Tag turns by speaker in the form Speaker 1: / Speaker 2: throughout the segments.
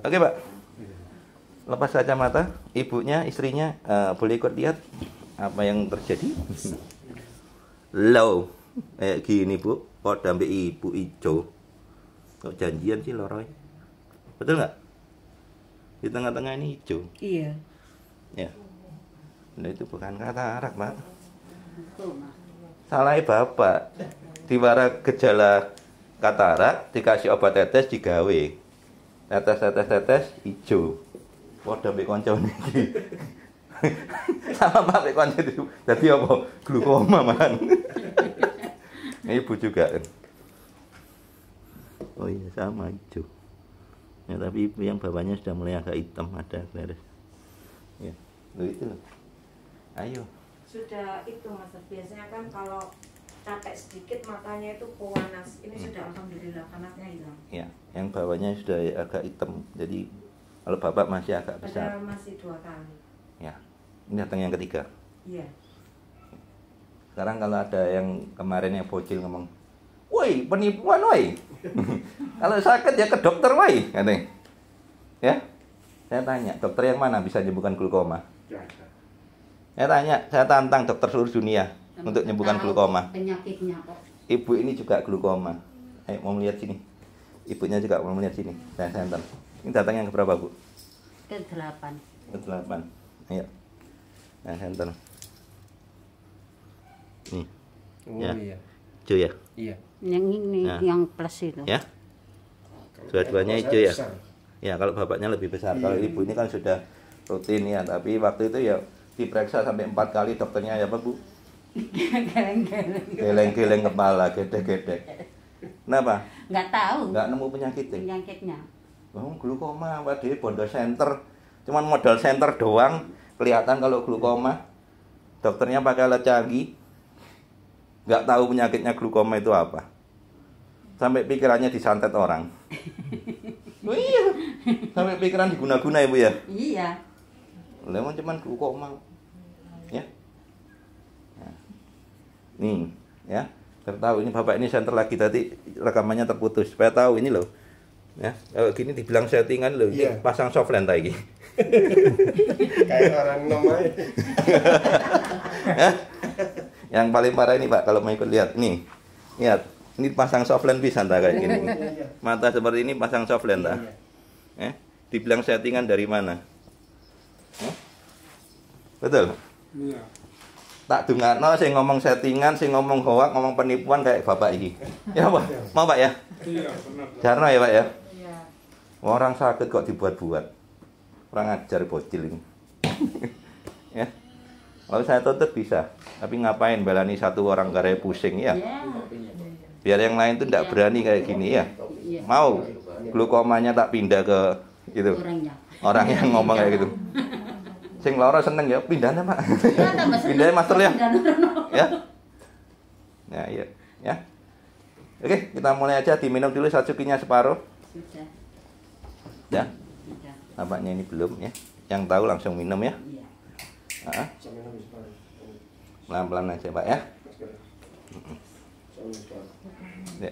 Speaker 1: Oke, Pak. Lepas kacamata, ibunya, istrinya boleh ikut lihat apa yang terjadi. Low, kayak gini Bu, kok dampe ibu ijo. Kok janjian sih loroy? Betul nggak? Di tengah-tengah ini hijau.
Speaker 2: Iya.
Speaker 1: Ya. Nah, itu bukan katarak, Pak. Salah Bapak. Diwara gejala katarak, dikasih obat tetes digawe. Tetes hijau. Padha mbek kancane iki. Sama Pak mbek kancane itu. Dadi apa? Glukoma man. Ibu juga kan. Oh iya sama hijau. Ya, tapi ibu yang bawahnya sudah mulai agak hitam, ada beres. Ya, loh itu loh. Ayo.
Speaker 2: Sudah itu Mas, biasanya kan kalau capek sedikit matanya itu panas. Ini sudah alhamdulillah panasnya hilang.
Speaker 1: Ya, yang bawahnya sudah agak hitam. Jadi kalau Bapak masih agak besar.
Speaker 2: Padahal masih 2 kali.
Speaker 1: Ya, ini datang yang ketiga.
Speaker 2: Iya.
Speaker 1: Sekarang kalau ada yang kemarin yang bocil ngomong, woi penipuan woi. Kalau sakit ya ke dokter woi, katanya. Ya, saya tanya dokter yang mana bisa menyembuhkan glukoma? Saya tantang dokter seluruh dunia untuk menyembuhkan glukoma.
Speaker 3: Penyakitnya kok.
Speaker 1: Ibu ini juga glukoma. Ayo mau melihat sini. Ibunya juga mau melihat sini. Saya tantang. Ini datang yang keberapa Bu?
Speaker 3: Ke-8.
Speaker 1: Ke-8. Ayo. Nah, center. Nih.
Speaker 4: Oh
Speaker 1: Ya.
Speaker 4: iya.
Speaker 1: Hijau ya?
Speaker 4: Iya.
Speaker 3: Yang ini,
Speaker 1: Nah.
Speaker 3: yang plus itu.
Speaker 1: Ya. Dua-duanya hijau ya? Ya, kalau bapaknya lebih besar. Kalau ibu ini kan sudah rutin ya, tapi waktu itu ya diperiksa sampai 4 kali dokternya ya, Pak Bu. Geleng-geleng kepala, gedek-gedek. Kenapa?
Speaker 3: Nggak tahu
Speaker 1: Nggak nemu penyakitnya.
Speaker 3: penyakitnya.
Speaker 1: Oh, glukoma, waduh, bondo center. Cuman modal center doang, kelihatan kalau glukoma. Dokternya pakai alat canggih. Nggak tahu penyakitnya glukoma itu apa. Sampai pikirannya disantet orang. Oh iya. Sampai pikiran diguna-guna Ibu ya.
Speaker 3: Iya.
Speaker 1: Lemon cuman glukoma. Ya. Nah. Nih, ya. Tertahu ini Bapak ini center lagi tadi rekamannya terputus. Supaya tahu ini loh. Ya, kalau gini dibilang settingan loh, ini pasang softland lagi.
Speaker 4: Kayak orang nomai.
Speaker 1: Ya. Yang paling parah ini Pak, kalau mau ikut lihat nih. Lihat, ini pasang softland bisa entah kayak gini. Mata seperti ini pasang softland entah. Dibilang settingan dari mana? Betul?
Speaker 4: Iya.
Speaker 1: Tak dungakno sing ngomong settingan, sing ngomong hoak, ngomong penipuan kayak Bapak ini. Ya Pak, mau Pak ya?
Speaker 4: Iya, benar.
Speaker 1: Jarno ya Pak ya?
Speaker 2: Iya.
Speaker 1: Orang sakit kok dibuat-buat. Kurang ajar bocil ini. Ya. Kalau saya tuntut bisa, tapi ngapain belani satu orang gara pusing ya? Biar yang lain tuh tidak berani kayak gini ya. Mau glukomanya tak pindah ke itu. Orang yang ngomong kayak gitu. Sing lara seneng ya, pindahnya Pak. Pindahnya master ya. Ya. Ya, iya. Ya. Oke, kita mulai aja, diminum dulu sacukinya separuh.
Speaker 3: Sudah.
Speaker 1: Ya.
Speaker 3: Sudah.
Speaker 1: Nampaknya ini belum ya. Yang tahu langsung minum ya.
Speaker 3: Iya.
Speaker 1: Nah, pelan-pelan aja Pak ya. Ya.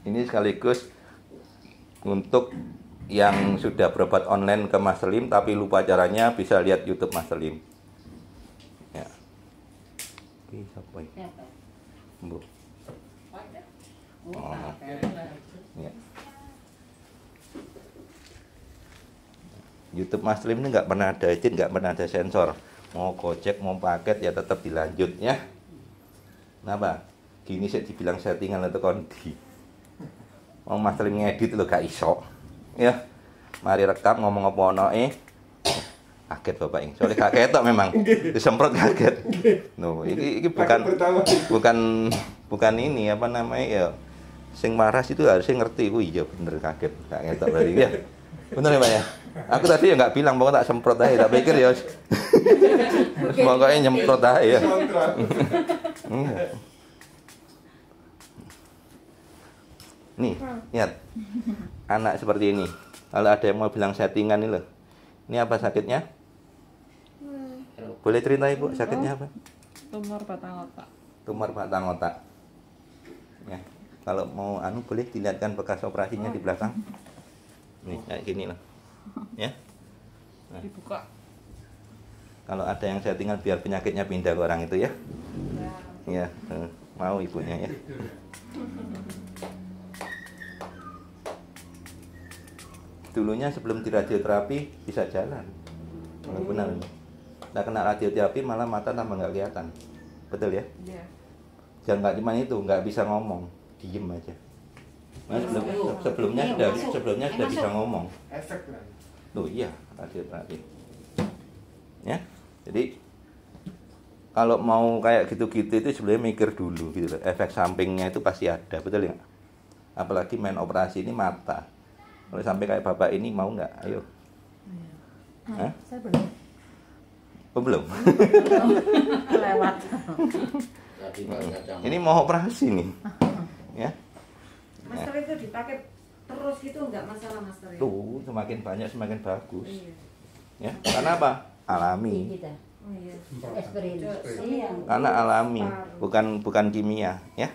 Speaker 1: Ini sekaligus untuk yang sudah berobat online ke Mas Lim tapi lupa caranya, bisa lihat YouTube Mas Lim. Ya. Ini siapa ini?
Speaker 3: Siapa?
Speaker 1: Bu.
Speaker 3: Oh,
Speaker 1: Ya. YouTube Mas Lim ini nggak pernah ada izin, nggak pernah ada sensor. Mau gojek, mau paket ya tetap dilanjut ya. Kenapa? Gini sih dibilang settingan atau kondi. Mau Mas Lim ngedit lo gak iso. Ya. Mari rekam ngomong apa ono kaget Bapak ini. Soalnya gak ketok memang. Disemprot kaget. No, ini bukan ini apa namanya ya. Sing waras itu harusnya ngerti. Oh iya bener kaget. Gak ketok berarti ya. Bener ya Pak ya? Aku tadi ya nggak bilang pokoknya tak semprot aja, tak pikir ya. Pokoknya nyemprot aja ya. Nih, lihat. Anak seperti ini. Kalau ada yang mau bilang settingan ini loh. Ini apa sakitnya? Boleh cerita Ibu, sakitnya apa?
Speaker 5: Tumor batang otak.
Speaker 1: Tumor batang otak. Ya. Kalau mau boleh dilihatkan bekas operasinya di belakang. Nih kayak gini loh. Ya.
Speaker 5: Dibuka.
Speaker 1: Kalau ada yang settingan biar penyakitnya pindah ke orang itu ya. Ya, mau ibunya ya. Dulunya sebelum di radioterapi bisa jalan. Benar. Nah, kena radioterapi malah mata tambah nggak kelihatan. Betul ya?
Speaker 5: Iya.
Speaker 1: Jangan nggak cuma itu, nggak bisa ngomong, diem aja. Nah, sebelumnya sudah bisa ngomong.
Speaker 4: Efek lah.
Speaker 1: Loh iya, radioterapi. Ya, jadi kalau mau kayak gitu-gitu itu sebenarnya mikir dulu gitu loh. Efek sampingnya itu pasti ada, betul ya? Apalagi main operasi ini mata. Kalau sampai kayak bapak ini mau nggak? Ayo. Hah?
Speaker 3: Saya belum.
Speaker 1: Oh, belum.
Speaker 3: Lewat.
Speaker 1: Ini mau operasi nih. Ya.
Speaker 2: Master itu dipakai terus gitu nggak masalah master ya?
Speaker 1: Tuh, semakin banyak semakin bagus.
Speaker 2: Iya.
Speaker 1: Ya, karena apa? Alami.
Speaker 3: Kita.
Speaker 2: Oh iya.
Speaker 3: Experience. Iya.
Speaker 1: Karena alami, bukan kimia, ya.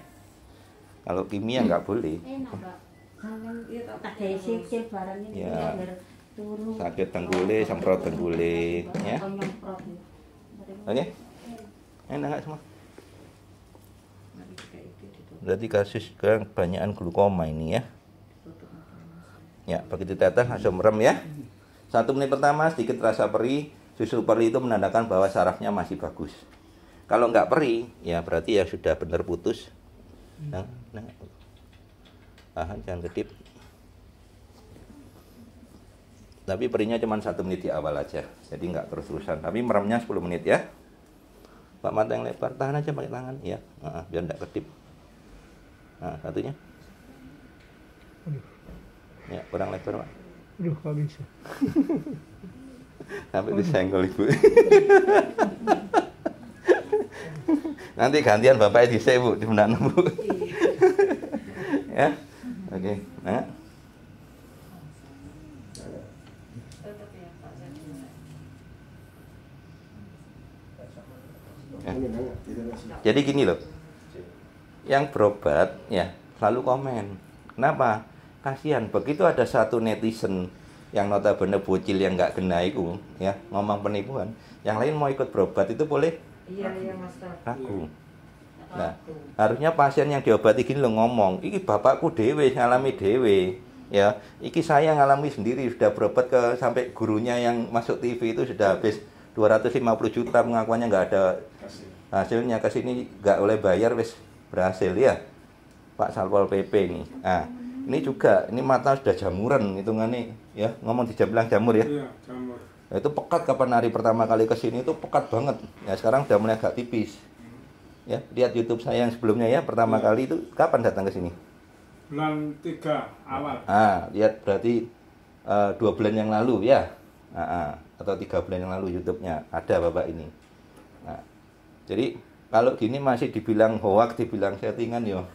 Speaker 1: Kalau kimia nggak boleh.
Speaker 3: Enak, Pak.
Speaker 2: Iya, tak
Speaker 3: Ada sikil barang ini
Speaker 1: Ya.
Speaker 3: biar turun.
Speaker 1: Sakit tenggule, semprot tenggule, ya.
Speaker 3: Nyemprot.
Speaker 1: Oke? Enak nggak semua?
Speaker 2: Mari kita itu ditutup.
Speaker 1: Berarti kasus kebanyakan glukoma ini ya. Ya, begitu tetes langsung merem ya. 1 menit pertama sedikit rasa perih. Susu perih itu menandakan bahwa sarafnya masih bagus. Kalau nggak perih, ya berarti ya sudah benar putus. Nah, tahan, jangan kedip. Tapi perihnya cuma 1 menit di awal aja. Jadi nggak terus-terusan. Tapi meremnya 10 menit ya. Pak, mata yang lebar, tahan aja pakai tangan ya. Biar nggak kedip. Nah, satunya. Ya, kurang lebar, Pak.
Speaker 4: Aduh, nggak bisa.
Speaker 1: Sampai disenggol ibu. Nanti gantian bapaknya di Bu, di benak Bu. Ya. Oke. Nah.
Speaker 2: Tetap ya Pak Zaki.
Speaker 1: Jadi gini loh. Yang berobat ya selalu komen. Kenapa? Kasihan begitu ada satu netizen yang notabene bocil yang nggak kena itu ya ngomong penipuan, yang lain mau ikut berobat itu boleh
Speaker 2: Iya master.
Speaker 1: ragu. Nah, harusnya pasien yang diobati gini lo ngomong, iki bapakku dewe ngalami dewe, ya, iki saya ngalami sendiri sudah berobat ke sampai gurunya yang masuk TV itu sudah habis 250 juta pengakuannya nggak ada hasilnya, ke sini nggak boleh bayar wis berhasil ya, Pak Satpol PP ini. Nah, ini juga ini mata sudah jamuran hitungannya ya, ngomong dibilang jamur ya.
Speaker 4: Iya, jamur.
Speaker 1: Nah, itu pekat kapan hari pertama kali ke sini itu pekat banget. Ya sekarang udah mulai agak tipis. Ya, lihat YouTube saya yang sebelumnya ya, pertama kali itu kapan datang ke sini?
Speaker 4: Bulan 3 awal.
Speaker 1: Lihat berarti 2 bulan yang lalu ya. Atau 3 bulan yang lalu YouTube-nya ada Bapak ini. Nah, jadi kalau gini masih dibilang hoax, dibilang settingan yo.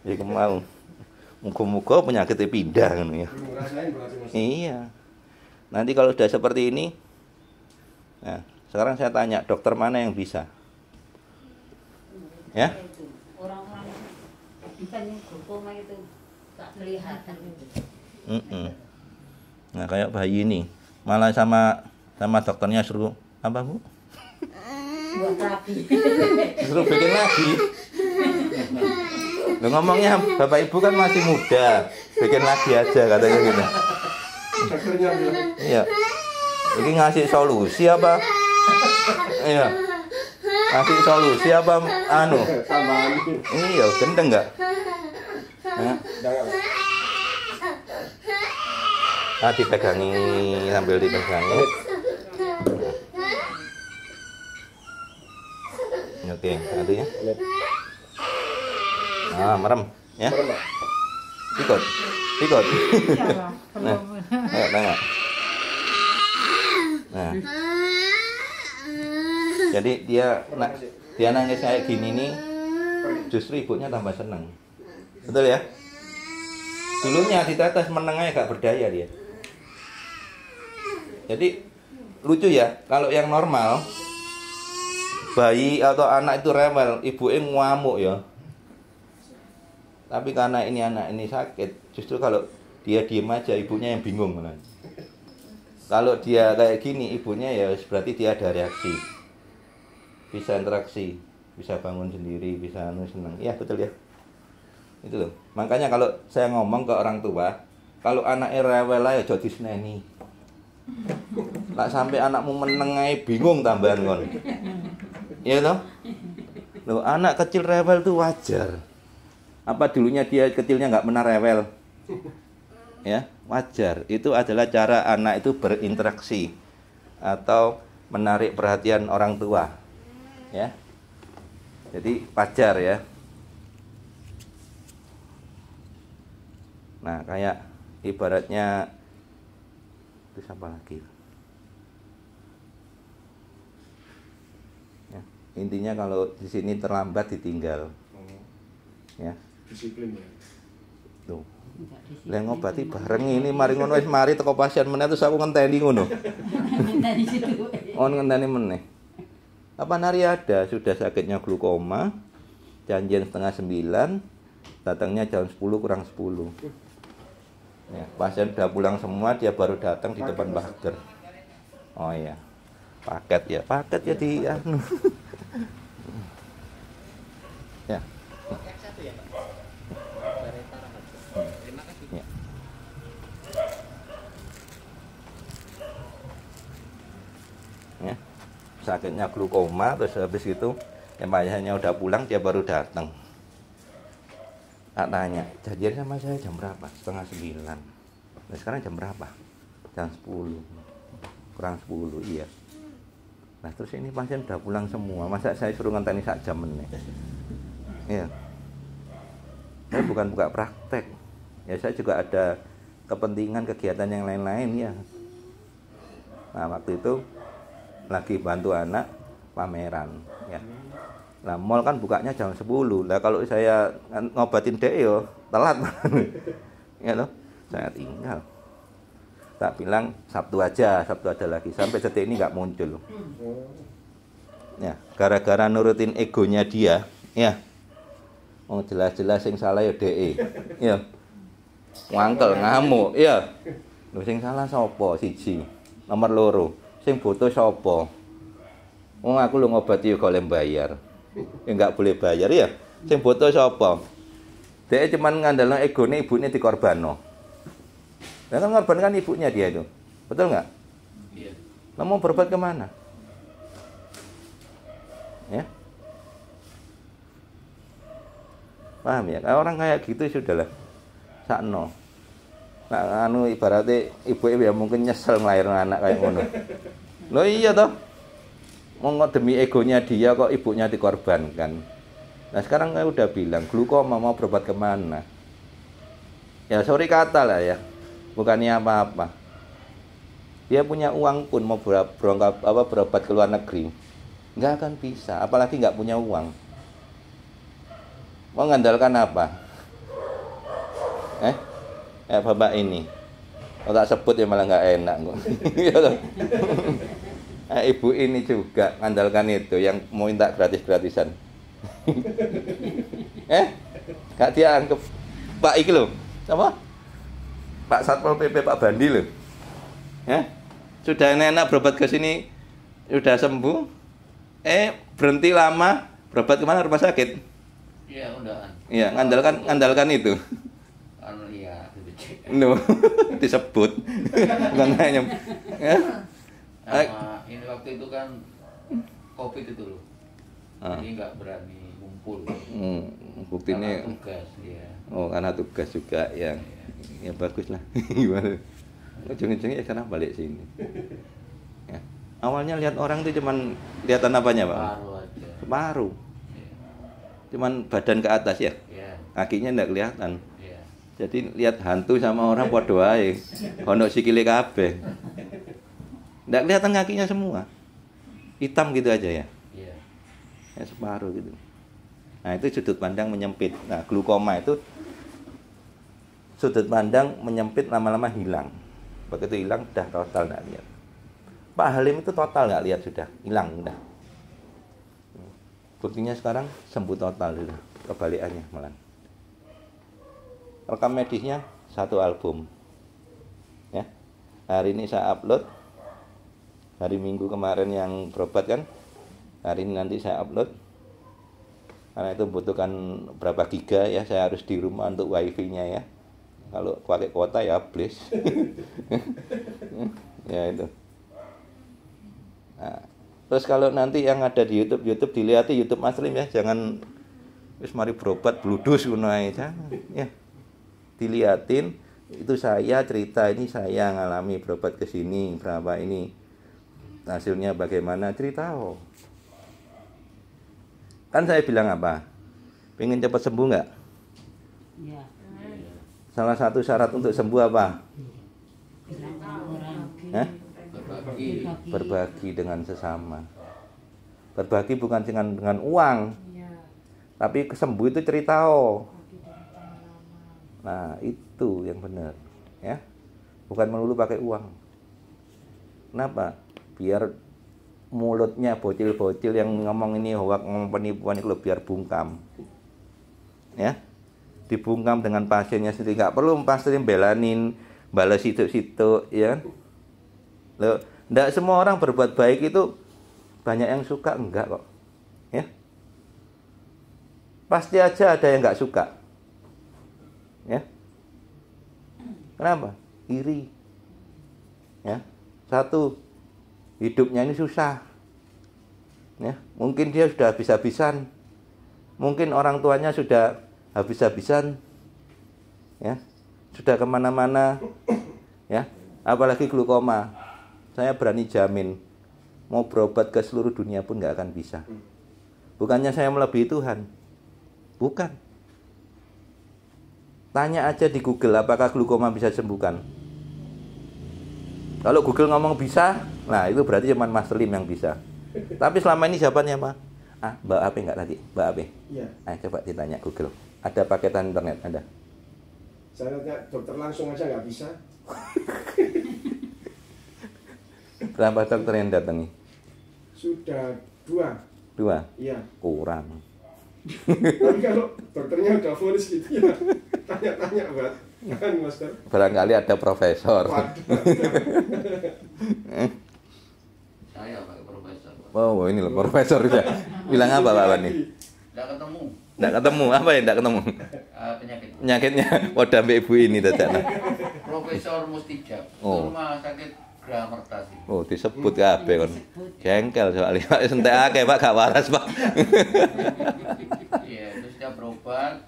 Speaker 1: Ya mau. Muga-muga penyakitnya pindah kan ya.
Speaker 4: Belum ngerasain berarti Mas.
Speaker 1: Iya. Nanti kalau sudah seperti ini, nah sekarang saya tanya dokter mana yang bisa? Ya?
Speaker 3: Orang-orang bukan yang glukoma itu tak kelihatan itu.
Speaker 1: Nah kayak bayi ini, malah sama dokternya suruh apa Bu?
Speaker 3: Buat lagi.
Speaker 1: Suruh bikin lagi. Loh, ngomongnya Bapak Ibu kan masih muda, bikin lagi aja katanya gitu.
Speaker 4: Dokternya bilang,
Speaker 1: Iya. Ini ngasih solusi apa? Iya. Ngasih solusi apa anu?
Speaker 4: tambahan.
Speaker 1: Iya, gendeng enggak? Hah?
Speaker 4: Jangan.
Speaker 1: Dipegangi sambil dipegangi. Oke, artinya. Merem ya. Ikut. Nah, ayo tengok. Nah. Jadi dia nangis kayak gini nih, justru ibunya tambah seneng. Betul ya? Dulunya ditetes menengah gak berdaya dia. Jadi lucu ya, kalau yang normal bayi atau anak itu rewel, ibunya ngamuk ya. Tapi karena ini anak ini sakit, justru kalau dia diem aja, ibunya yang bingung malah. Kalau dia kayak gini, ibunya ya berarti dia ada reaksi, bisa interaksi, bisa bangun sendiri, bisa senang. Iya betul ya. Itu loh. Makanya kalau saya ngomong ke orang tua, kalau anaknya rewel aja aja diseneni. Lah sampai anakmu meneng ae bingung tambahan kon. Iya toh? Loh, anak kecil rewel itu wajar. Apa dulunya dia kecilnya nggak pernah rewel? Ya, wajar. Itu adalah cara anak itu berinteraksi atau menarik perhatian orang tua. Ya. Jadi wajar ya. Nah, kayak ibaratnya itu apa lagi? Ya, intinya kalau di sini terlambat ditinggal. Ya.
Speaker 4: Disiplin ya.
Speaker 1: Tuh. Lah ngobati bareng ini mari ngono wis mari teko pasien meneh terus aku ngenteni ngono.
Speaker 3: Dari situ.
Speaker 1: On ngenteni meneh. Apa nari ada sudah sakitnya glukoma, janjian setengah 9, datangnya jam 10 kurang 10. Ya, pasien udah pulang semua, dia baru datang di depan pagar. Oh iya, paket ya di anu. Ya. Ya. Ya. Sakitnya glukoma, terus habis itu ayahnya udah pulang, dia baru datang. Tak tanya, janjian sama saya jam berapa? Setengah 9. Nah sekarang jam berapa? Jam 10 kurang 10, iya. Nah terus ini pasien udah pulang semua, masa saya suruh ngenteni sak jam meneh? Iya. Saya bukan buka praktek. Ya saya juga ada kepentingan kegiatan yang lain-lain ya. Nah waktu itu lagi bantu anak pameran ya. Nah mall kan bukanya jam 10. Lah kalau saya ngobatin dek yo telat. Ya loh, saya tinggal. Tak bilang Sabtu aja lagi. Sampai detik ini nggak muncul. Ya, gara-gara nurutin egonya dia, ya. Oh jelas-jelas sing salah ya DE. Ya. Wangkel ngamuk, ya. Lho sing salah sapa? Siji. Nomor loro, sing boto sapa? Wong aku lu ngobati yo golek bayar. Ya enggak boleh bayar ya. Sing boto sapa? Dia cuman ngandalno egone ibune dikorbanno. Lah kan ngorbankan ibunya dia itu. Betul enggak? Iya. Lah mau berobat kemana? Ya. Paham ya? Kalau orang kayak gitu sudahlah. Sakno. Nah, anu ibaratnya ibu ya mungkin nyesel ngelahirin anak kayak ngono. Loh iya toh. Mau demi egonya dia kok ibunya dikorbankan. Nah sekarang saya udah bilang glukoma mau berobat kemana? Ya sorry kata lah ya, bukannya apa-apa. Dia punya uang pun mau berobat ke luar negeri, nggak akan bisa. Apalagi nggak punya uang. Mau ngandalkan apa? Bapak ini. Kalau tak sebut ya malah nggak enak kok. Ibu ini juga ngandalkan itu yang mau minta gratis-gratisan. Gak dia anggap Pak iki lho. Apa? Pak Satpol PP Pak Bandi lho. Sudah enak berobat ke sini sudah sembuh. Berhenti lama, berobat kemana? Rumah sakit.
Speaker 6: Iya, undangan.
Speaker 1: Iya, ngandalkan itu.
Speaker 6: Anu iya, dicek.
Speaker 1: No, disebut. Bukan hanya ya.
Speaker 6: Ini waktu itu kan COVID itu loh. Jadi nggak berani kumpul.
Speaker 1: Buktinya
Speaker 6: karena tugas ya.
Speaker 1: Oh, karena tugas juga ya. Ya bagus lah. Gimana? Ujung-ujungnya karena balik sini. Ya. Awalnya lihat orang itu cuman kelihatan apanya, Pak?
Speaker 6: Separuh aja.
Speaker 1: Separuh.
Speaker 6: Ya.
Speaker 1: Cuman badan ke atas ya.
Speaker 6: Ya.
Speaker 1: Kakinya enggak kelihatan.
Speaker 6: Ya.
Speaker 1: Jadi lihat hantu sama orang padha wae. Ono sikile kabeh. Enggak kelihatan kakinya semua. Hitam gitu aja ya.
Speaker 6: Ya.
Speaker 1: Ya separuh gitu. Nah, itu sudut pandang menyempit. Nah, glukoma itu sudut pandang menyempit lama-lama hilang. Begitu hilang udah total enggak lihat. Pak Halim itu total enggak lihat sudah, hilang udah. Buktinya sekarang sembuh total sudah. Kebalikannya malah. Rekam medisnya 1 album. Hari ini saya upload. Hari Minggu kemarin yang berobat kan. Hari ini nanti saya upload. Karena itu membutuhkan berapa giga ya, saya harus di rumah untuk wifi-nya ya. Kalau pakai kuota ya please. Ya itu. Nah, terus kalau nanti yang ada di YouTube dilihat di YouTube Mas Lim ya, jangan wis mari berobat bludus ngono ae jangan ya. Diliatin itu saya cerita, ini saya ngalami berobat ke sini berapa ini. Hasilnya bagaimana, cerita. Kan saya bilang apa? Pengen cepat sembuh nggak?
Speaker 3: Ya.
Speaker 1: Salah satu syarat untuk sembuh apa?
Speaker 3: Bilang orang.
Speaker 1: Hah?
Speaker 6: Berbagi.
Speaker 1: Berbagi dengan sesama. Berbagi bukan dengan uang, tapi sembuh itu cerita. Nah itu yang benar, ya. Bukan melulu pakai uang. Kenapa? Biar mulutnya bocil-bocil yang ngomong ini hoak, ngomong penipuan itu biar bungkam, ya. Dibungkam dengan pasiennya sendiri, nggak perlu pasien belanin balas situ-situ, ya. Loh, nggak semua orang berbuat baik itu banyak yang suka, enggak kok, ya. Pasti aja ada yang nggak suka, ya. Kenapa? Iri, ya. Satu, hidupnya ini susah, ya. Mungkin dia sudah habis-habisan, mungkin orang tuanya sudah habis-habisan, ya, sudah kemana-mana, ya. Apalagi glukoma, saya berani jamin mau berobat ke seluruh dunia pun nggak akan bisa. Bukannya saya melebihi Tuhan, bukan. Tanya aja di Google apakah glukoma bisa disembuhkan. Kalau Google ngomong bisa, nah itu berarti cuma Mas Lim yang bisa. Tapi selama ini jawabannya apa? Mbak Ape nggak lagi, Mbak Ape.
Speaker 4: Iya.
Speaker 1: Coba ditanya Google. Ada paketan internet, ada.
Speaker 4: Saya tanya dokter langsung aja nggak bisa.
Speaker 1: Berapa dokter yang datangi?
Speaker 4: Sudah 2.
Speaker 1: 2?
Speaker 4: Iya.
Speaker 1: Kurang.
Speaker 4: Tapi kalau dokternya udah vonis gitu ya, tanya-tanya buat kan Master.
Speaker 1: Barangkali ada profesor.
Speaker 6: Saya pakai profesor.
Speaker 1: Oh, ini loh profesor ya. Bilang apa Pak Bani?
Speaker 6: Nggak ketemu.
Speaker 1: Nggak ketemu, apa ya nggak ketemu?
Speaker 6: Penyakit.
Speaker 1: Penyakitnya, wadah mbak ibu ini tadi.
Speaker 6: Profesor Mustijab.
Speaker 1: Oh.
Speaker 6: Rumah sakit Gramertasi.
Speaker 1: Oh, disebut kabeh kon. Jengkel soalnya Pak sentek akeh Pak gak waras Pak.
Speaker 6: Iya, terus dia berobat,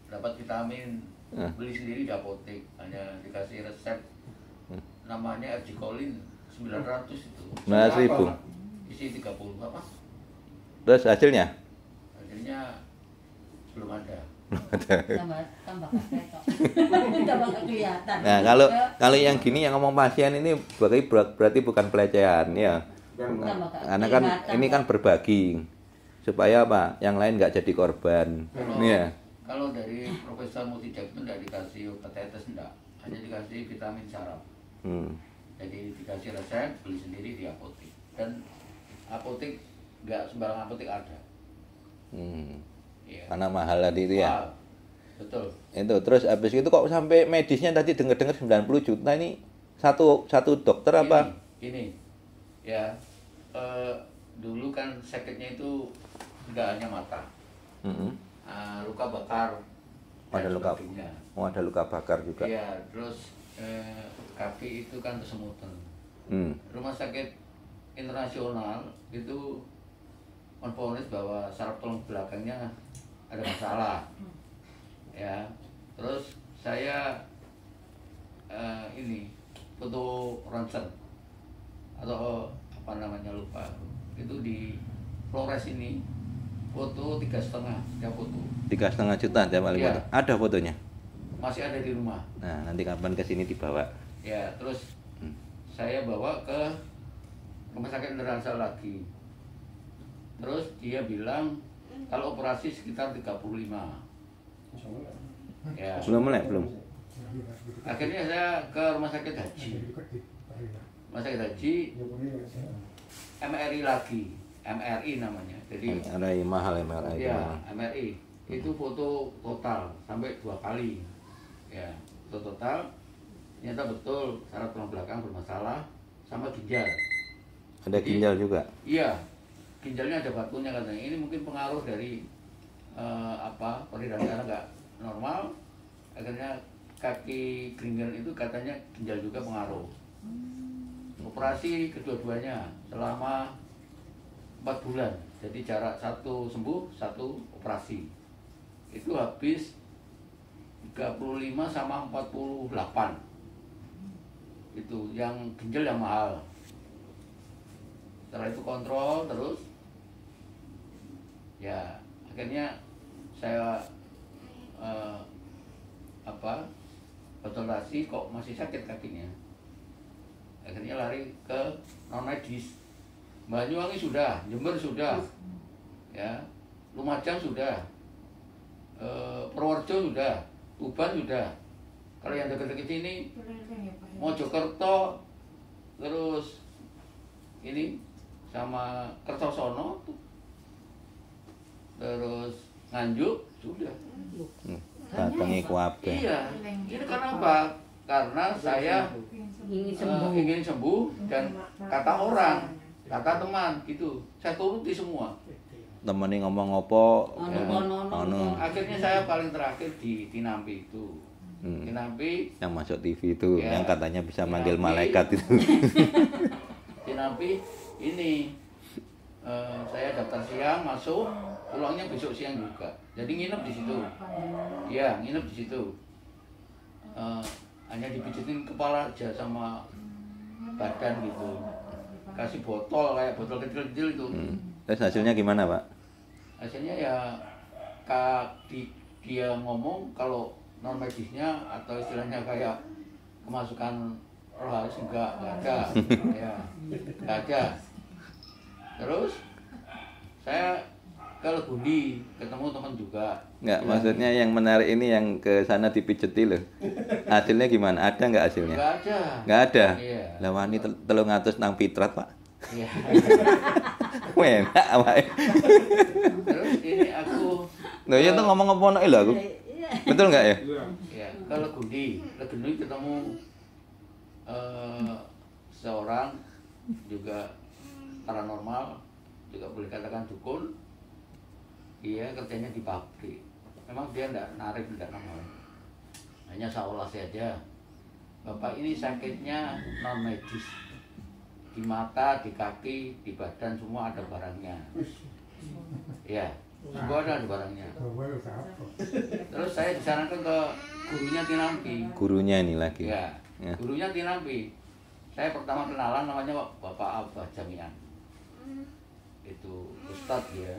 Speaker 6: dapat vitamin, beli sendiri di apotek, hanya dikasih resep, namanya Ergicolin 900 itu.
Speaker 1: 9.000.
Speaker 6: Isi 30 apa?
Speaker 1: Terus hasilnya?
Speaker 6: Hasilnya belum ada.
Speaker 3: tambah ketok. Tambah kelihatan.
Speaker 1: Nah, kalau yang gini yang ngomong pasien ini berarti bukan pelecehan ya. Karena kan ini kan berbagi supaya apa? Yang lain nggak jadi korban. Iya.
Speaker 6: Kalau dari Profesor Mustijab itu tidak dikasih obat tetes, enggak, hanya dikasih vitamin saraf. Jadi dikasih resep, beli sendiri di apotek. Dan apotek nggak sembarang apotek ada. Iya.
Speaker 1: Karena mahal tadi itu ya.
Speaker 6: Betul.
Speaker 1: Itu terus habis itu kok sampai medisnya tadi dengar-dengar 90 juta ini satu dokter apa?
Speaker 6: Ini ya dulu kan sakitnya itu nggak hanya mata, luka bakar.
Speaker 1: Ada luka. Oh, ada luka bakar juga.
Speaker 6: Iya, terus kaki itu kan kesemutan. Rumah sakit internasional itu menvonis bahwa saraf tulang belakangnya ada masalah, ya. Terus saya ini foto ronsen atau apa namanya lupa, itu di Flores ini foto 3,5 setiap foto.
Speaker 1: 3,5 juta tiap kali
Speaker 6: Iya.
Speaker 1: foto. Ada fotonya.
Speaker 6: Masih ada di rumah.
Speaker 1: Nah, nanti kapan ke sini dibawa.
Speaker 6: Ya, terus saya bawa ke rumah sakit internasional lagi. Terus dia bilang kalau operasi sekitar 35. Ya.
Speaker 1: Belum mulai, belum.
Speaker 6: Akhirnya saya ke rumah sakit haji. Rumah sakit haji MRI lagi, MRI namanya. Jadi
Speaker 1: MRI mahal MRI.
Speaker 6: ya, MRI itu foto total sampai 2 kali. Ya, foto total ternyata betul saraf tulang belakang bermasalah sama ginjal.
Speaker 1: Ada ginjal juga.
Speaker 6: Iya, ginjalnya ada batunya katanya. Ini mungkin pengaruh dari peredaran darah nggak normal. Akhirnya kaki Gringger itu katanya ginjal juga pengaruh. Operasi kedua-duanya selama 4 bulan. Jadi jarak satu sembuh, satu operasi. Itu habis 35 sama 48. Itu yang ginjal yang mahal. Setelah itu kontrol terus. Ya, akhirnya saya konsultasi kok masih sakit kakinya. Akhirnya lari ke non medis. Banyuwangi sudah, Jember sudah, ya, Lumajang sudah, Purworejo sudah, Tuban sudah. Kalau yang dekat-dekat ini, Mojokerto, terus ini sama Kertosono, terus Nganjuk sudah.
Speaker 1: Datangi kuabe.
Speaker 6: Iya, ini karena apa? Karena saya ingin sembuh dan kata orang, kata teman gitu, saya turuti semua.
Speaker 1: Temani ngomong apa?
Speaker 6: Akhirnya saya paling terakhir di Tinampi itu. Tinampi
Speaker 1: Yang masuk TV itu,
Speaker 6: ya,
Speaker 1: yang katanya bisa manggil
Speaker 6: Tinampi.
Speaker 1: malaikat itu.
Speaker 6: Tinampi ini saya daftar siang masuk, pulangnya besok siang juga. Jadi nginep di situ. Ya, nginep di situ. Hanya dipijitin kepala aja sama badan gitu. Kasih botol kayak botol kecil-kecil itu.
Speaker 1: Terus hasilnya gimana, Pak?
Speaker 6: Hasilnya ya dia ngomong kalau non medisnya atau istilahnya kayak kemasukan roh halus enggak ada. Ya, enggak ada. Terus saya ke Legundi ketemu teman juga.
Speaker 1: Enggak, maksudnya yang menarik ini yang ke sana dipijeti loh. Hasilnya gimana? Ada nggak hasilnya?
Speaker 6: Enggak ada.
Speaker 1: Nggak ada.
Speaker 6: Iya.
Speaker 1: Lah wani 300 nang pitrat, Pak.
Speaker 6: Iya.
Speaker 1: Enak, Pak.
Speaker 6: Terus ini aku
Speaker 1: Loh, ya tuh ngomong apa nek lho aku. Betul nggak ya?
Speaker 6: ya ke Legundi ketemu seorang juga paranormal, juga boleh katakan dukun. Dia kerjanya di pabrik. Memang dia enggak narik, enggak namal. Hanya seolah saja. Bapak ini sakitnya non medis. Di mata, di kaki, di badan semua ada barangnya. Ya, semua ada barangnya. Terus saya disarankan ke gurunya Tinampi.
Speaker 1: Gurunya ini lagi.
Speaker 6: Ya,
Speaker 1: Ya.
Speaker 6: gurunya Tinampi. Saya pertama kenalan namanya Bapak Abah Jamian. Itu Ustadz ya.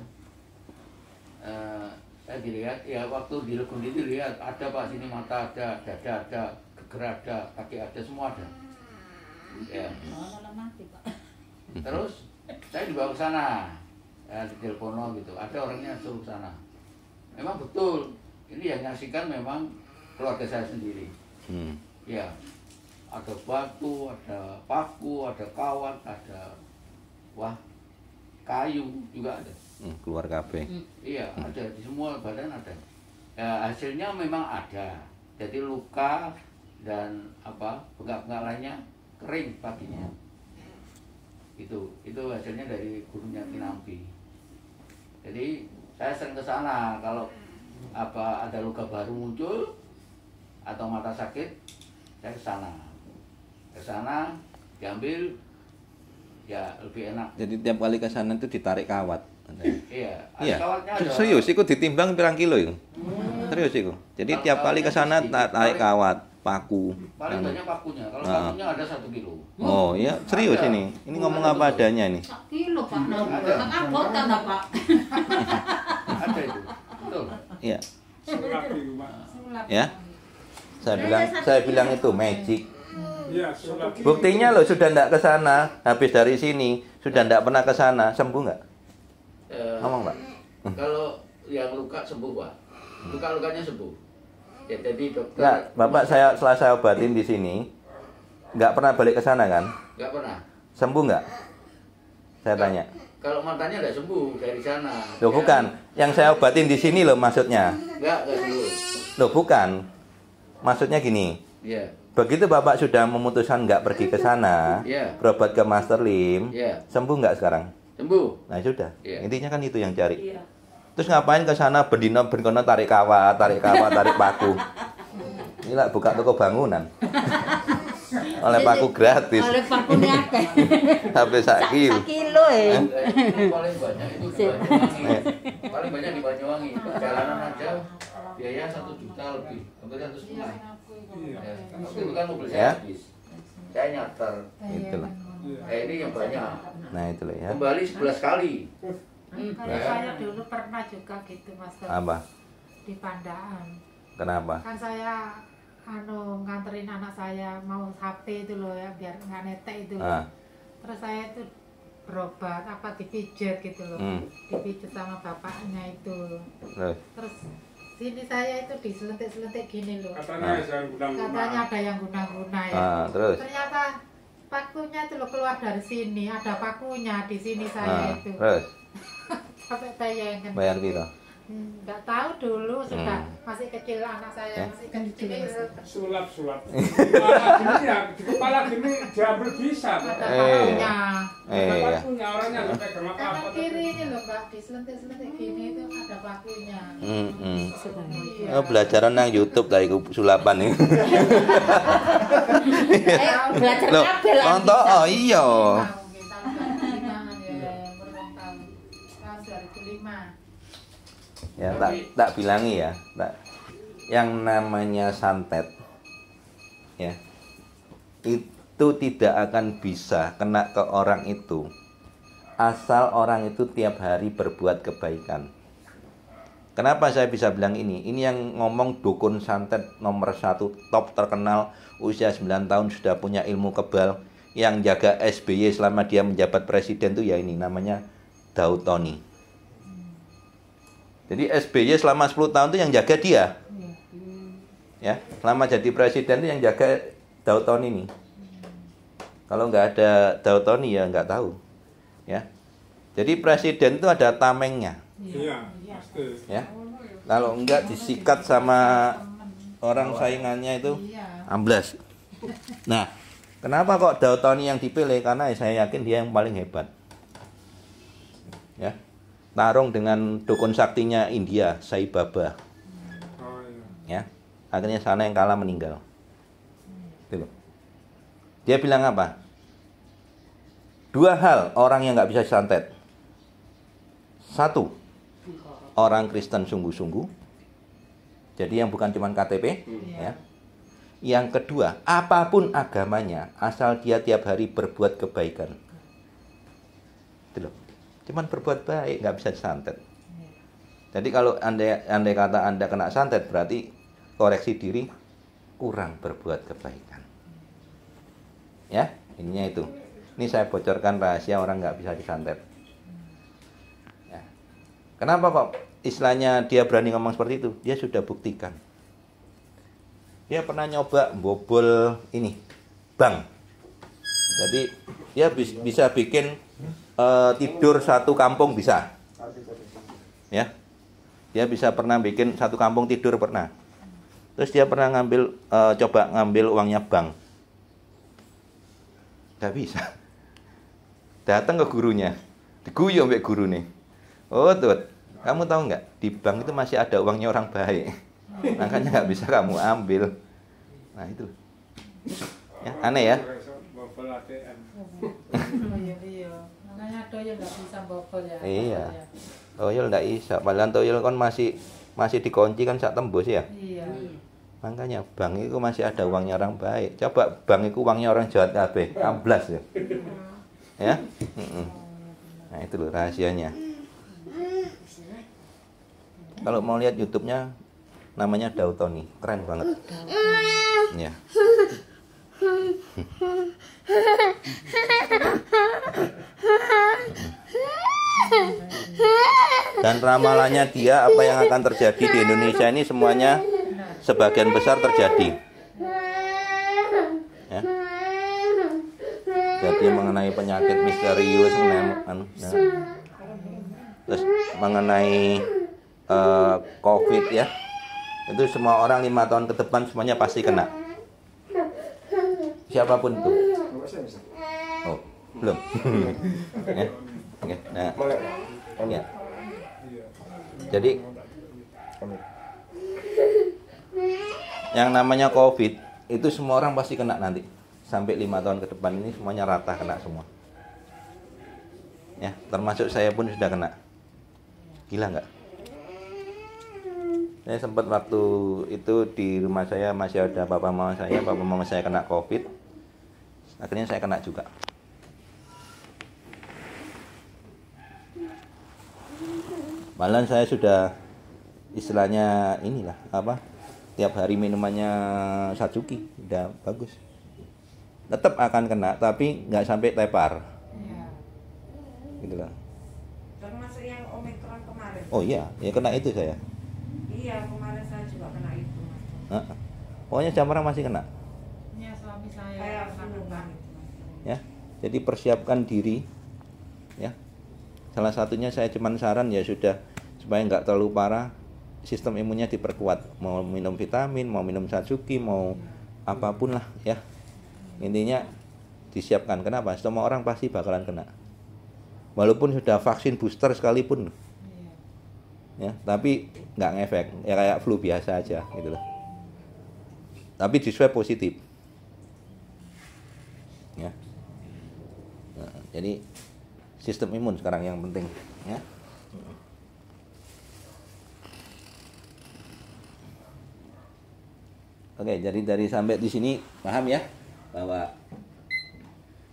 Speaker 6: Saya dilihat ya waktu di Legundi dilihat ada Pak sini mata ada, dada ada, geger ada, kaki ada, semua ada. Ya. Terus saya dibawa ke sana, ya, di telepono gitu. Ada orangnya suruh ke sana. Memang betul, ini yang nyaksikan memang keluarga saya sendiri. Ya, ada batu, ada paku, ada kawat, ada kayu juga ada.
Speaker 1: Keluar kabeh.
Speaker 6: Iya, ada di semua badan ada. Ya, hasilnya memang ada. Jadi luka dan bengkak-bengkak lainnya kering kakinya. Itu hasilnya dari gurunya Tinampi. Jadi saya sering ke sana kalau ada luka baru muncul atau mata sakit, saya ke sana. Ke sana diambil ya lebih enak.
Speaker 1: Jadi tiap kali ke sana itu ditarik kawat.
Speaker 6: Iya,
Speaker 1: Iya.
Speaker 6: kawatnya ada.
Speaker 1: Serius, iku ditimbang pirang kilo itu. Serius iku. Jadi tiap kali ke sana tarik kawat, paku.
Speaker 6: Paling banyak pakunya. Kalau pakunya ada 1 kilo.
Speaker 1: Oh iya, serius
Speaker 6: Ada.
Speaker 1: ini. Ini ngomong apa adanya ini.
Speaker 3: 1 kilo Pak.
Speaker 6: Ada.
Speaker 3: Anggota enggak Pak?
Speaker 6: Ada itu. Betul.
Speaker 1: Iya.
Speaker 5: Sulap itu, Pak.
Speaker 1: Ya. Saya bilang itu magic.
Speaker 5: Iya, sulap.
Speaker 1: Buktinya loh sudah ndak ke sana, habis dari sini sudah ndak pernah ke sana, sembuh nggak? Ngomong, Pak.
Speaker 6: Kalau yang luka sembuh, Pak. Luka-lukanya sembuh. Ya, jadi dokter
Speaker 1: Nggak, Bapak setelah saya obatin di sini, nggak pernah balik ke sana kan?
Speaker 6: nggak pernah.
Speaker 1: Sembuh nggak? Saya tanya.
Speaker 6: Kalau matanya nggak sembuh dari sana.
Speaker 1: Loh bukan, yang saya obatin di sini loh maksudnya.
Speaker 6: Nggak sembuh.
Speaker 1: Loh bukan, maksudnya gini.
Speaker 6: Iya.
Speaker 1: Begitu Bapak sudah memutuskan nggak pergi ke sana,
Speaker 6: Iya.
Speaker 1: berobat ke Master Lim,
Speaker 6: Iya.
Speaker 1: sembuh nggak sekarang?
Speaker 6: Sembuh.
Speaker 1: Nah sudah,
Speaker 6: Iya.
Speaker 1: intinya kan itu yang cari.
Speaker 2: Iya.
Speaker 1: Terus ngapain ke sana bendino berkono tarik kawat, tarik paku. Ini lah buka toko bangunan. Oleh paku gratis.
Speaker 3: Oleh pakunya akeh.
Speaker 1: Sampai sak kilo.
Speaker 3: Sakilo
Speaker 1: Eh?
Speaker 6: Paling banyak itu di Banyuwangi. Paling banyak di Banyuwangi. Perjalanan aja biaya 1 juta lebih, hampir 1,5. Ya, waktu itu kan mobil
Speaker 1: Ya.
Speaker 6: saya habis. Saya nyater.
Speaker 1: Itulah.
Speaker 6: Ini yang banyak.
Speaker 1: Nah itulah ya.
Speaker 6: Kembali 11 kali.
Speaker 7: Kalau saya dulu pernah juga gitu Mas
Speaker 1: Apa?
Speaker 7: di Pandaan.
Speaker 1: Kenapa?
Speaker 7: Kan saya nganterin anak saya mau HP itu loh ya biar nggak netek itu loh.
Speaker 1: Ah.
Speaker 7: Terus saya itu berobat dipijat gitu loh. Dipijat sama bapaknya itu. Terus sini saya itu diselentik-selentik gini loh.
Speaker 5: Katanya jangan gudang-gudang.
Speaker 7: Katanya ada yang guna-guna ya.
Speaker 1: Terus?
Speaker 7: Ternyata pakunya itu loh keluar dari sini, ada pakunya di sini saya itu.
Speaker 1: Terus?
Speaker 7: Sampai bayangin.
Speaker 1: Bayar piro?
Speaker 7: Nggak tahu dulu sudah masih kecil anak saya masih kecil.
Speaker 5: Sulap-sulap. Kepala gini ya, di kepala gini diambil bisa.
Speaker 7: Ada pakunya.
Speaker 5: Apa punya orangnya nggak pegang
Speaker 7: Kanan
Speaker 5: apa-apa.
Speaker 7: kiri ini loh Mbak, diselentik-selentik gini itu ada pakunya. Iya.
Speaker 1: Oh, belajaran nang YouTube tadi sulapan ini.
Speaker 3: belajar
Speaker 1: Loh,
Speaker 3: kabel lah
Speaker 1: contoh
Speaker 3: bisa.
Speaker 1: oh iya.
Speaker 7: Mungkin tahun 2005 ya, berulang tahun 2005.
Speaker 1: Ya tak bilangi ya, yang namanya santet ya itu tidak akan bisa kena ke orang itu asal orang itu tiap hari berbuat kebaikan. Kenapa saya bisa bilang ini? Ini yang ngomong dukun santet nomor 1 top terkenal, usia 9 tahun sudah punya ilmu kebal, yang jaga SBY selama dia menjabat presiden tuh ya ini namanya Daud Tony. Jadi SBY selama 10 tahun itu yang jaga dia. Ya, selama jadi presiden itu yang jaga Daud Tony ini. Kalau nggak ada Daud Tony ya nggak tahu. Ya. Jadi presiden itu ada tamengnya.
Speaker 5: Iya, pasti.
Speaker 1: Ya. Kalau enggak disikat sama orang saingannya itu amblas. Nah, kenapa kok Daud Tony yang dipilih? Karena saya yakin dia yang paling hebat. Ya. Tarung dengan dukun saktinya India, Sai Baba.
Speaker 5: Oh iya.
Speaker 1: Ya. Akhirnya sana yang kalah meninggal. Gitu. Dia bilang apa? 2 hal orang yang nggak bisa santet. 1, orang Kristen sungguh-sungguh. Jadi yang bukan cuma KTP, ya. Yang kedua, apapun agamanya, asal dia tiap hari berbuat kebaikan. Itu loh. Cuman berbuat baik, nggak bisa disantet. Jadi kalau andai kata Anda kena santet, berarti koreksi diri, kurang berbuat kebaikan. Ya, ininya itu. Ini saya bocorkan rahasia orang nggak bisa disantet. Ya. Kenapa kok istilahnya dia berani ngomong seperti itu? Dia sudah buktikan. Dia pernah nyoba bobol ini, bank. Jadi dia bisa bikin tidur satu kampung bisa. Ya. Dia bisa pernah bikin satu kampung tidur pernah. Terus dia pernah coba ngambil uangnya bank. Gak bisa. Datang ke gurunya, diguyu sampai guru nih. Oh Tut, kamu tahu nggak di bank itu masih ada uangnya orang baik, makanya nggak bisa kamu ambil. Nah itu, ya, aneh ya.
Speaker 5: Bobol ATM.
Speaker 7: Iya. Makanya toyol nggak bisa bobol ya.
Speaker 1: Iya, toyol nggak bisa. Padahal toyol kan masih dikunci kan sak tembus ya.
Speaker 7: Iya.
Speaker 1: Makanya bank itu masih ada uangnya orang baik. Coba bank itu uangnya orang jahat kabeh, amblas ya. Ya. Nah itu loh rahasianya. Kalau mau lihat YouTube-nya namanya Daud Tony, keren banget. Ya. Dan ramalannya dia apa yang akan terjadi di Indonesia ini semuanya sebagian besar terjadi. Ya. Jadi mengenai penyakit misterius, terus mengenai COVID ya, itu semua orang 5 tahun ke depan semuanya pasti kena. siapapun itu.
Speaker 4: Bapak saya bisa.
Speaker 1: Oh, belum. Ya. Oke. Nah,
Speaker 4: Melek.
Speaker 1: ya. Jadi yang namanya COVID itu semua orang pasti kena nanti. Sampai 5 tahun ke depan ini semuanya rata kena semua. Ya, termasuk saya pun sudah kena. Gila nggak? Saya sempat waktu itu di rumah saya masih ada papa mama saya kena COVID. Akhirnya saya kena juga. Malah saya sudah istilahnya inilah apa? Tiap hari minumannya Satsuki, udah bagus. Tetap akan kena, tapi nggak sampai tepar. Gitu lah.
Speaker 2: Termasuk yang Omikron kemarin.
Speaker 1: Oh iya, ya kena itu saya.
Speaker 2: Iya, kemarin saya juga kena itu.
Speaker 1: Pokoknya Jamrang masih kena.
Speaker 7: Ya, suami saya
Speaker 2: Kayak
Speaker 7: pernah
Speaker 2: flu
Speaker 7: kena.
Speaker 2: kan.
Speaker 1: Ya, jadi persiapkan diri. Ya, salah satunya saya cuman saran ya sudah supaya nggak terlalu parah, sistem imunnya diperkuat. Mau minum vitamin, mau minum Satsuki, mau apapun lah ya. Intinya disiapkan. Kenapa? Semua orang pasti bakalan kena. Walaupun sudah vaksin booster sekalipun. Ya, tapi nggak ngefek, ya kayak flu biasa aja gitu loh. Tapi di swab positif. Ya. Nah, jadi sistem imun sekarang yang penting, ya. Oke, jadi dari sampai di sini paham ya bahwa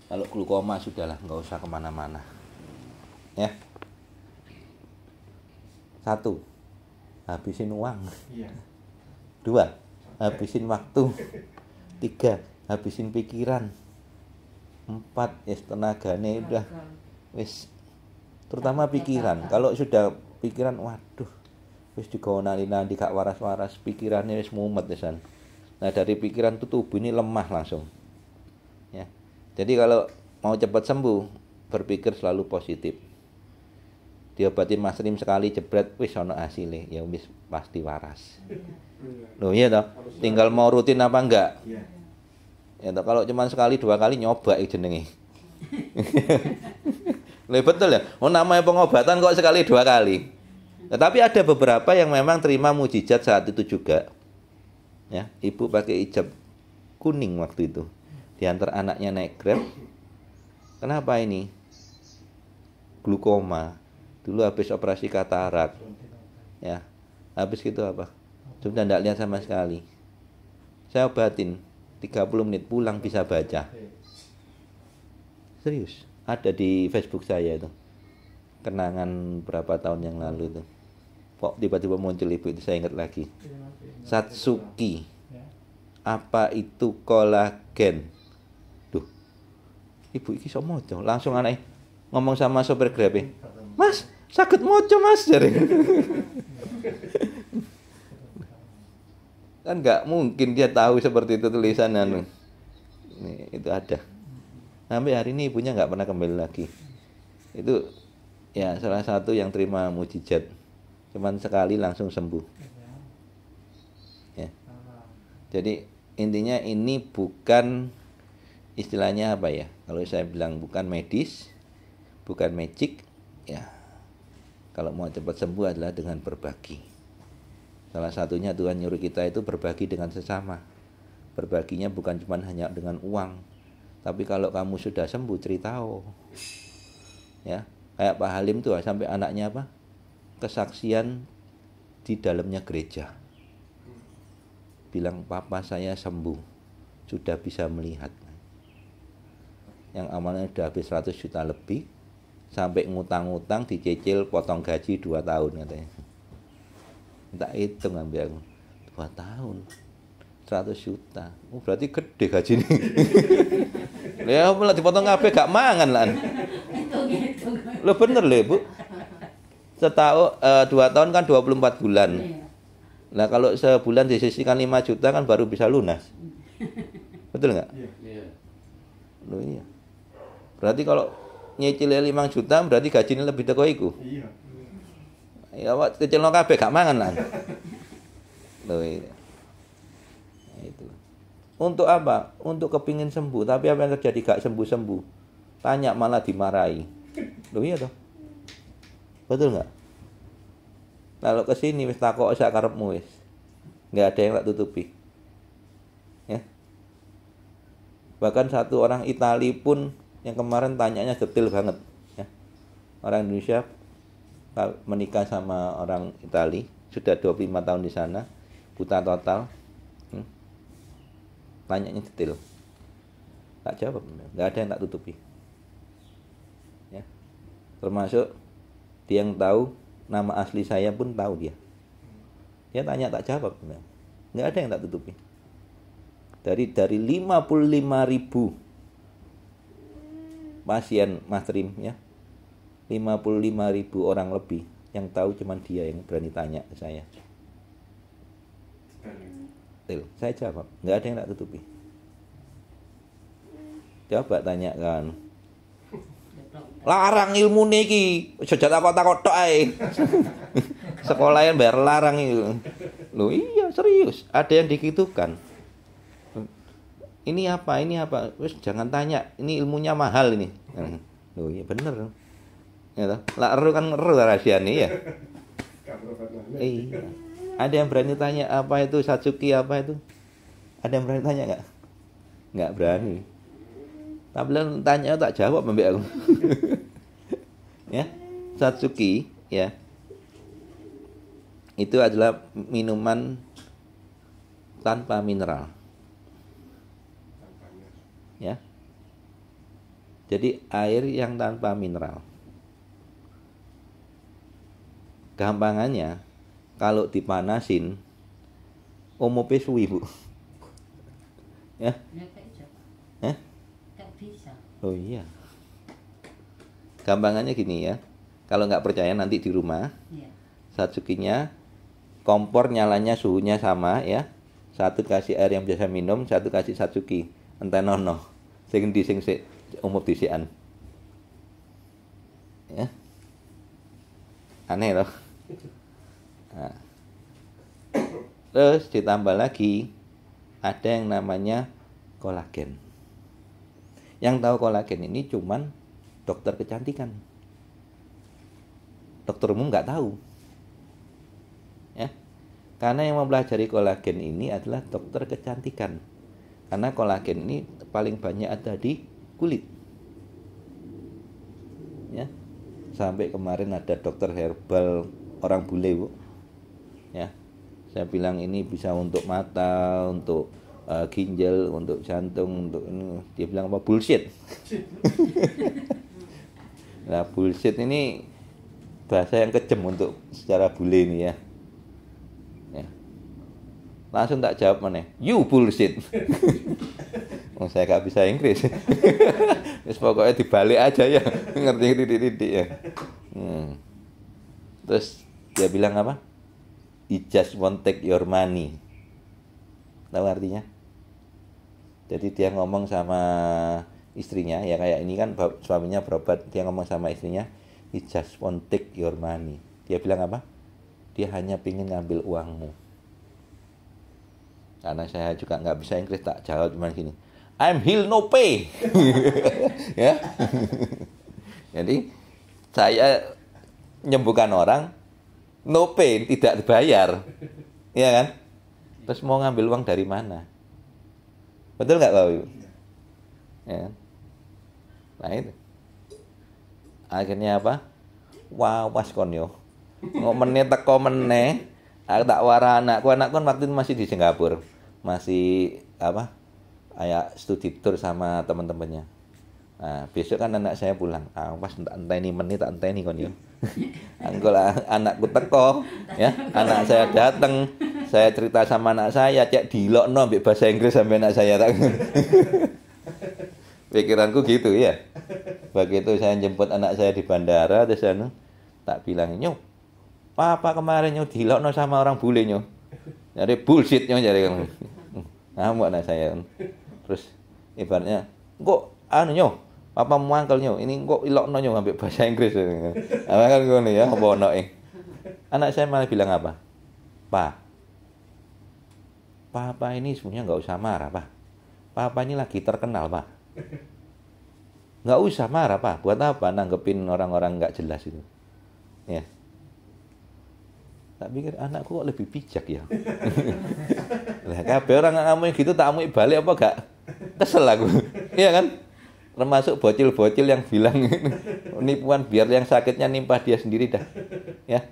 Speaker 1: kalau glukoma sudahlah, nggak usah kemana-mana, ya. 1, habisin uang. 2, habisin waktu. 3, habisin pikiran. 4, tenagane udah wis, terutama pikiran. Kalau sudah pikiran, waduh, wis digonali nanti gak waras-waras, pikirannya wis mumet desan. Nah, dari pikiran itu tubuh ini lemah langsung. Ya. Jadi kalau mau cepat sembuh, berpikir selalu positif. Diobatin masrim sekali jebret, wis ono hasilnya, ya wis pasti waras. Loh iya toh, tinggal mau rutin apa enggak? Ya toh, kalau cuma sekali 2 kali nyoba jenenge. Lah betul ya. Oh, namanya pengobatan kok sekali 2 kali. Tetapi ada beberapa yang memang terima mujizat saat itu juga. Ya, ibu pakai hijab kuning waktu itu. Diantar anaknya naik Grab. Kenapa ini? Glukoma. Dulu habis operasi katarak, ya, habis gitu apa? Sudah tidak lihat sama sekali. Saya obatin, 30 menit pulang bisa baca. Serius, ada di Facebook saya itu. Kenangan berapa tahun yang lalu itu. Kok tiba-tiba muncul ibu itu, saya ingat lagi. Satsuki. Apa itu kolagen? Duh, ibu iki iso maca, langsung anake ngomong sama sopir Grab. Mas, sakit moco mas, jadi kan nggak mungkin dia tahu seperti itu tulisannya. Nih, itu ada. Sampai hari ini ibunya nggak pernah kembali lagi. Itu ya salah satu yang terima mujizat. Cuman sekali langsung sembuh. Ya. Jadi intinya ini bukan istilahnya apa ya? Kalau saya bilang bukan medis, bukan magic. Ya, kalau mau cepat sembuh adalah dengan berbagi. Salah satunya Tuhan nyuruh kita itu berbagi dengan sesama. Berbaginya bukan cuma hanya dengan uang, tapi kalau kamu sudah sembuh cerita. Ya, kayak Pak Halim tuh sampai anaknya apa? Kesaksian di dalamnya gereja. Bilang papa saya sembuh, sudah bisa melihat. Yang awalnya sudah habis 100 juta lebih, sampai ngutang-ngutang dicicil potong gaji 2 tahun katanya. Tak hitung ambil aku 2 tahun 100 juta. Oh, berarti gede gaji ini. Ya malah dipotong kabeh gak mangan lah. Lo bener lho Bu. Setahun 2 tahun kan 24 bulan. Nah kalau sebulan disisihkan 5 juta kan baru bisa lunas. Betul nggak?
Speaker 6: Iya.
Speaker 1: Loh iya. Berarti kalau nyicil 5 juta berarti gajinya lebih teko iku.
Speaker 4: Iya.
Speaker 1: Ya wak kecilno kabeh gak mangan lah. Loh iya. Nah, itu. Untuk apa? Untuk kepingin sembuh. Tapi apa yang terjadi? Gak sembuh-sembuh. Tanya malah dimarahi. Loh iya toh? Betul nggak? Lalu kesini wis takok sak karepmu wis. Nggak ada yang tak tutupi. Ya. Bahkan satu orang Itali pun yang kemarin tanyanya detail banget. Ya. Orang Indonesia menikah sama orang Itali, sudah 25 tahun di sana, buta total. Tanyanya detail. Tak jawab, nggak ada yang tak tutupi. Ya. Termasuk dia yang tahu nama asli saya pun tahu dia. Dia tanya tak jawab, nggak ada yang tak tutupi. Dari 55.000 pasien Mas Trim ya, 55.000 orang lebih yang tahu cuman dia yang berani tanya ke saya. Saya jawab, nggak ada yang tak tutupi. Coba tanya kan. Larang ilmu niki, aja takok-takok tok ae. Sekolahan bayar larang itu. Loh iya serius, ada yang digitukan. Ini apa? Wis jangan tanya, ini ilmunya mahal ini. Loh iya bener. Ya toh. Lah eru kan eru rahasiane ya. Iya. Ada yang berani tanya apa itu Satsuki apa itu? Ada yang berani tanya nggak? Nggak berani. Tapi tanya tak jawab mbak aku. Ya, Satsuki ya. Itu adalah minuman tanpa mineral. Ya. Jadi air yang tanpa mineral. Gampangannya kalau dipanasin omope suwi, Bu. Ya.
Speaker 3: Gak bisa.
Speaker 1: Oh iya. Gampangannya gini ya. Kalau nggak percaya nanti di rumah,
Speaker 3: Iya.
Speaker 1: Satsukinya kompor nyalanya suhunya sama ya. Satu kasih air yang biasa minum, satu kasih Satsuki. Entenono. Sing di sing umum disian. Ya. Aneh loh. Nah. Terus ditambah lagi ada yang namanya kolagen. Yang tahu kolagen ini cuman dokter kecantikan. Dokter umum nggak tahu. Ya. Karena yang mempelajari kolagen ini adalah dokter kecantikan. Karena kolagen ini paling banyak ada di kulit. Ya. Sampai kemarin ada dokter herbal orang bule, Bu. Ya. Saya bilang ini bisa untuk mata, untuk ginjal, untuk jantung, untuk ini. Dia bilang apa? Bullshit. Nah, bullshit ini bahasa yang kejam untuk secara bule ini ya. Ya. Langsung tak jawab mana? You bullshit. Oh, saya gak bisa Inggris. Terus pokoknya dibalik aja ya. Ngerti titik-titik ya. Terus dia bilang apa? He just won't take your money. Tahu artinya? Jadi dia ngomong sama istrinya, ya kayak ini kan suaminya berobat, dia ngomong sama istrinya, he just won't take your money. Dia bilang apa? Dia hanya pingin ngambil uangmu. Karena saya juga nggak bisa Inggris, tak jawab cuma gini, I'm heal no pay. Ya. Jadi saya menyembuhkan orang, no pay, tidak dibayar. Iya kan? Terus mau ngambil uang dari mana? Betul nggak Bapak Ibu? Ya. Nah itu. Akhirnya apa? Wah, was kon yo. Ngomennya teko meneh. Aku tak wara anakku kan waktu itu masih di Singapura. Masih apa? Kayak studi tour sama teman-temannya. Nah, besok kan anak saya pulang. Pas enteni menit tak enteni kon yo. Anggo anakku teko, ya. Anak saya datang. Saya cerita sama anak saya, cek dilokno ambek bahasa Inggris sampai anak saya tak. Pikiranku gitu ya. Begitu saya jemput anak saya di bandara, terus tak bilang, "Nyo, papa kemarin nyo dilokno sama orang bule nyo." Jadi bullshit nyo jadi kan. Ngamuk anak saya. Terus ibaratnya, "Kok anu nyo, papa muangkel nyo, ini kok ilokno nyo ambek bahasa Inggris." Apa kan ngono ya, apa ono Anak saya malah bilang apa? Papa ini sebenarnya nggak usah marah, Pak. Papa ini lagi terkenal, Pak. Nggak usah marah, Pak. Buat apa nanggepin orang-orang nggak jelas itu? Ya. Tak pikir anakku kok lebih bijak ya. Lah kabeh orang ngomong gitu tak amuk balik apa gak? Kesel aku. Iya kan? Termasuk bocil-bocil yang bilang nipuan biar yang sakitnya nimpah dia sendiri dah. Ya.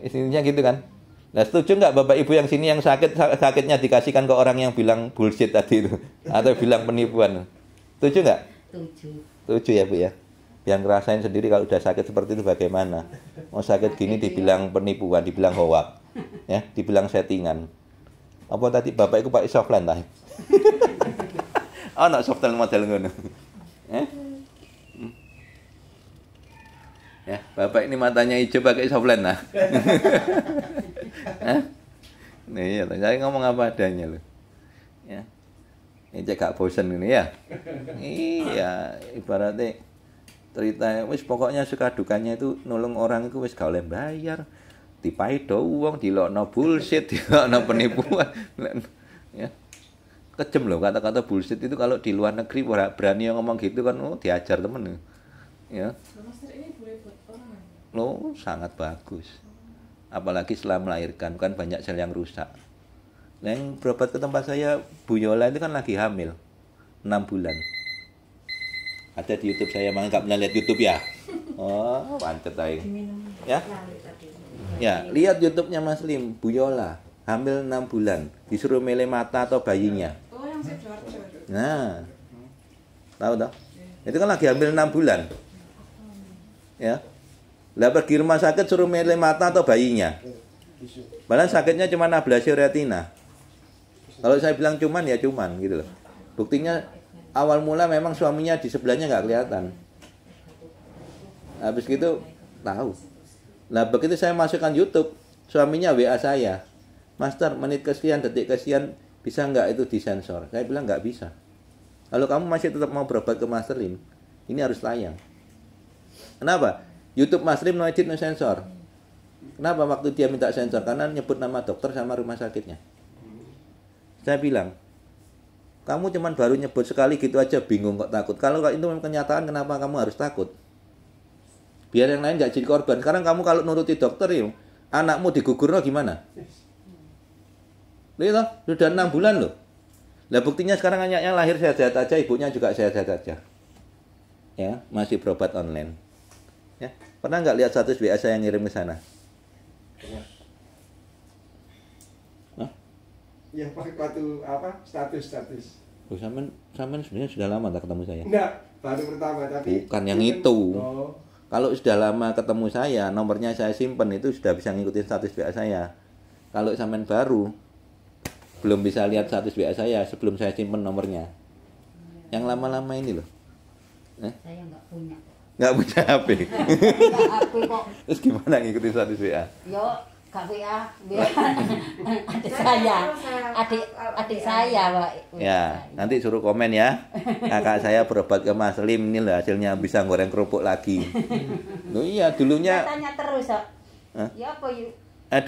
Speaker 1: Isinya gitu kan. Nah, setuju nggak Bapak Ibu yang sini yang sakitnya dikasihkan ke orang yang bilang bullshit tadi itu atau bilang penipuan? Setuju nggak?
Speaker 3: Setuju.
Speaker 1: Setuju ya Bu ya. Yang ngerasain sendiri kalau udah sakit seperti itu bagaimana? Mau sakit gini dibilang penipuan, dibilang hoax, ya, dibilang settingan. Apa tadi Bapak itu pakai softline tah? Oh, nak softline model ngono. Ya, Bapak ini matanya hijau pakai softline nah. Nih, ya, saya ngomong apa adanya loh. Ya. Ini gak bosan ini ya. Iya, ibaratnya cerita wis pokoknya suka dukanya itu nolong orang itu wis gak oleh bayar. Dipaido uang, dilokno bullshit, dilokno penipuan. Ya. Kejem loh kata-kata bullshit itu kalau di luar negeri berani ngomong gitu kan diajar temen. Ya. Loh, sangat bagus. Apalagi setelah melahirkan kan banyak sel yang rusak. Yang berobat ke tempat saya Bu Yola itu kan lagi hamil 6 bulan. Ada di YouTube saya, makanya nggak pernah lihat YouTube ya. Oh, pancet aja. Ya, ya, lihat YouTube-nya Mas Lim, Bu Yola, hamil 6 bulan, disuruh milih mata atau bayinya.
Speaker 2: Oh, yang Sidoarjo.
Speaker 1: Nah, tahu toh? Itu kan lagi hamil 6 bulan. Ya, lah pergi rumah sakit suruh milih mata atau bayinya. Padahal sakitnya cuma ablasi retina. Kalau saya bilang cuman ya cuman gitu loh. Buktinya awal mula memang suaminya di sebelahnya nggak kelihatan. Habis gitu tahu. Nah begitu saya masukkan YouTube, suaminya WA saya, Master menit kesekian, detik kesekian, bisa nggak itu disensor? Saya bilang nggak bisa. Kalau kamu masih tetap mau berobat ke Master Lim, ini harus tayang. Kenapa? YouTube Mas Lim no edit no sensor. Kenapa waktu dia minta sensor? Karena nyebut nama dokter sama rumah sakitnya. Saya bilang, kamu cuman baru nyebut sekali gitu aja bingung kok takut. Kalau itu memang kenyataan, kenapa kamu harus takut? Biar yang lain nggak jadi korban. Sekarang kamu kalau nuruti dokter ya, anakmu digugurno gimana? Lihat sudah 6 bulan loh. Lah buktinya sekarang anaknya lahir sehat-sehat aja, ibunya juga sehat-sehat aja. Ya, masih berobat online. Ya, pernah nggak lihat status WA saya yang ngirim ke sana?
Speaker 4: Yang waktu apa status.
Speaker 1: Oh, sampean sebenarnya sudah lama tak ketemu saya?
Speaker 4: Enggak, baru pertama tapi
Speaker 1: bukan yang itu.
Speaker 4: Oh.
Speaker 1: Kalau sudah lama ketemu saya, nomornya saya simpen itu sudah bisa ngikutin status WA saya. Kalau sampean baru belum bisa lihat status WA saya sebelum saya simpen nomornya. Yang lama-lama ini loh.
Speaker 3: Saya nggak punya.
Speaker 1: Nggak punya HP.
Speaker 3: Nggak HP kok.
Speaker 1: Terus gimana ngikutin status WA?
Speaker 3: Yo, Kak WA, adik saya, adik saya, Pak.
Speaker 1: Ya, nanti suruh komen ya. Kakak saya berobat ke Mas Lim, ini lah hasilnya bisa goreng kerupuk lagi. Loh iya, dulunya.
Speaker 3: Tanya terus, Pak. Ya apa yuk?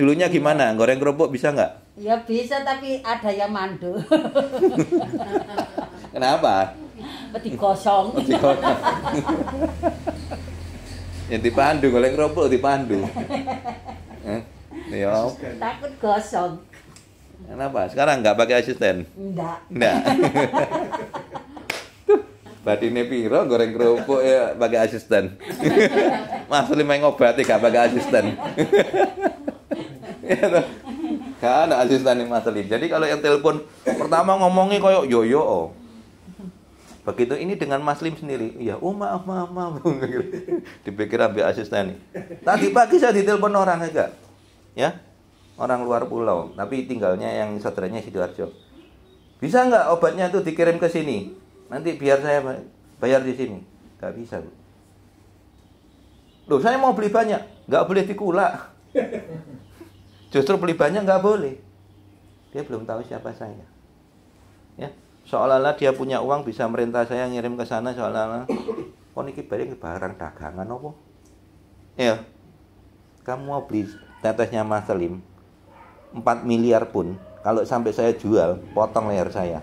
Speaker 1: Dulunya gimana? Goreng kerupuk bisa nggak?
Speaker 3: Ya bisa, tapi ada yang mandu.
Speaker 1: Kenapa?
Speaker 3: Digosong.
Speaker 1: Ya dipandu, goreng kerupuk dipandu. Ya.
Speaker 3: Takut gosong.
Speaker 1: Kenapa? Sekarang nggak pakai asisten?
Speaker 3: Enggak.
Speaker 1: Badine piro goreng kerupuk ya pakai asisten. Mas Lim ngobati gak pakai asisten. Gak ada asisten Mas Lim. Jadi kalau yang telepon pertama ngomongnya koyok yoyo. Begitu ini dengan Mas Lim sendiri. Iya, maaf. Dipikir ambil asisten. Tadi pagi saya ditelepon orang enggak. Ya, orang luar pulau, tapi tinggalnya yang saudaranya Sidoarjo. Bisa nggak obatnya itu dikirim ke sini? Nanti biar saya bayar di sini. Nggak bisa, Bu. Loh, saya mau beli banyak, nggak boleh dikulak. Justru beli banyak nggak boleh. Dia belum tahu siapa saya. Ya, seolah-olah dia punya uang bisa merintah saya ngirim ke sana seolah-olah. Oh, niki barang dagangan apa? Ya, kamu mau beli tetesnya Mas Lim 4 miliar pun kalau sampai saya jual potong leher saya.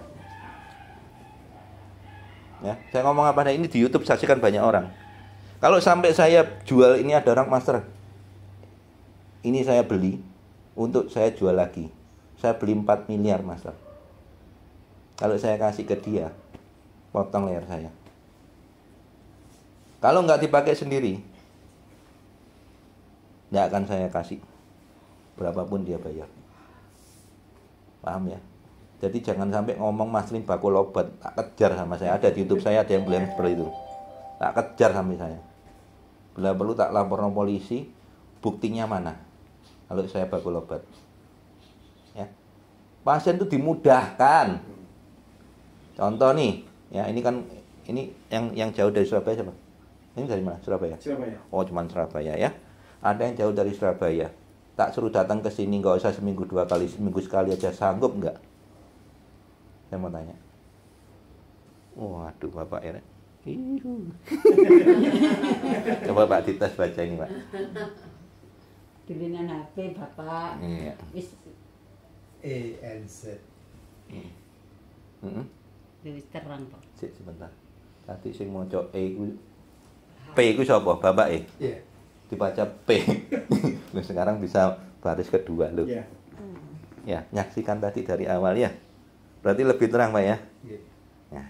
Speaker 1: Ya, saya ngomong apa ini di YouTube saksikan banyak orang. Kalau sampai saya jual ini ada orang master, ini saya beli untuk saya jual lagi. Saya beli 4 miliar master. Kalau saya kasih ke dia, potong leher saya. Kalau nggak dipakai sendiri, nggak akan saya kasih. Berapapun dia bayar. Paham ya? Jadi jangan sampai ngomong Mas Lin bakul obat, tak kejar sama saya. Ada di YouTube saya ada yang bilang seperti itu. Tak kejar sampai saya. Bila perlu tak lapor ke polisi, buktinya mana? Kalau saya bakul obat. Ya. Pasien itu dimudahkan. Contoh nih, ya ini kan ini yang jauh dari Surabaya siapa? Ini dari mana? Surabaya.
Speaker 4: Surabaya.
Speaker 1: Oh, cuman Surabaya ya. Ada yang jauh dari Surabaya. Tak suruh datang ke sini, nggak usah seminggu 2 kali, seminggu sekali aja, sanggup nggak? Saya mau tanya. Waduh, Bapak ya. Coba Pak dites baca ini, Pak.
Speaker 3: Dilinan HP Bapak.
Speaker 1: Iya.
Speaker 3: Wis
Speaker 8: ENZ.
Speaker 3: wis terang, Pak.
Speaker 1: Sik sebentar. Tadi sing maca P iku sapa? Bapak
Speaker 8: Iya.
Speaker 1: Dibaca P. Loh, sekarang bisa baris kedua loh.
Speaker 4: Iya.
Speaker 1: Ya, nyaksikan tadi dari awal ya. Berarti lebih terang, Pak ya.
Speaker 8: Iya.
Speaker 1: Ya.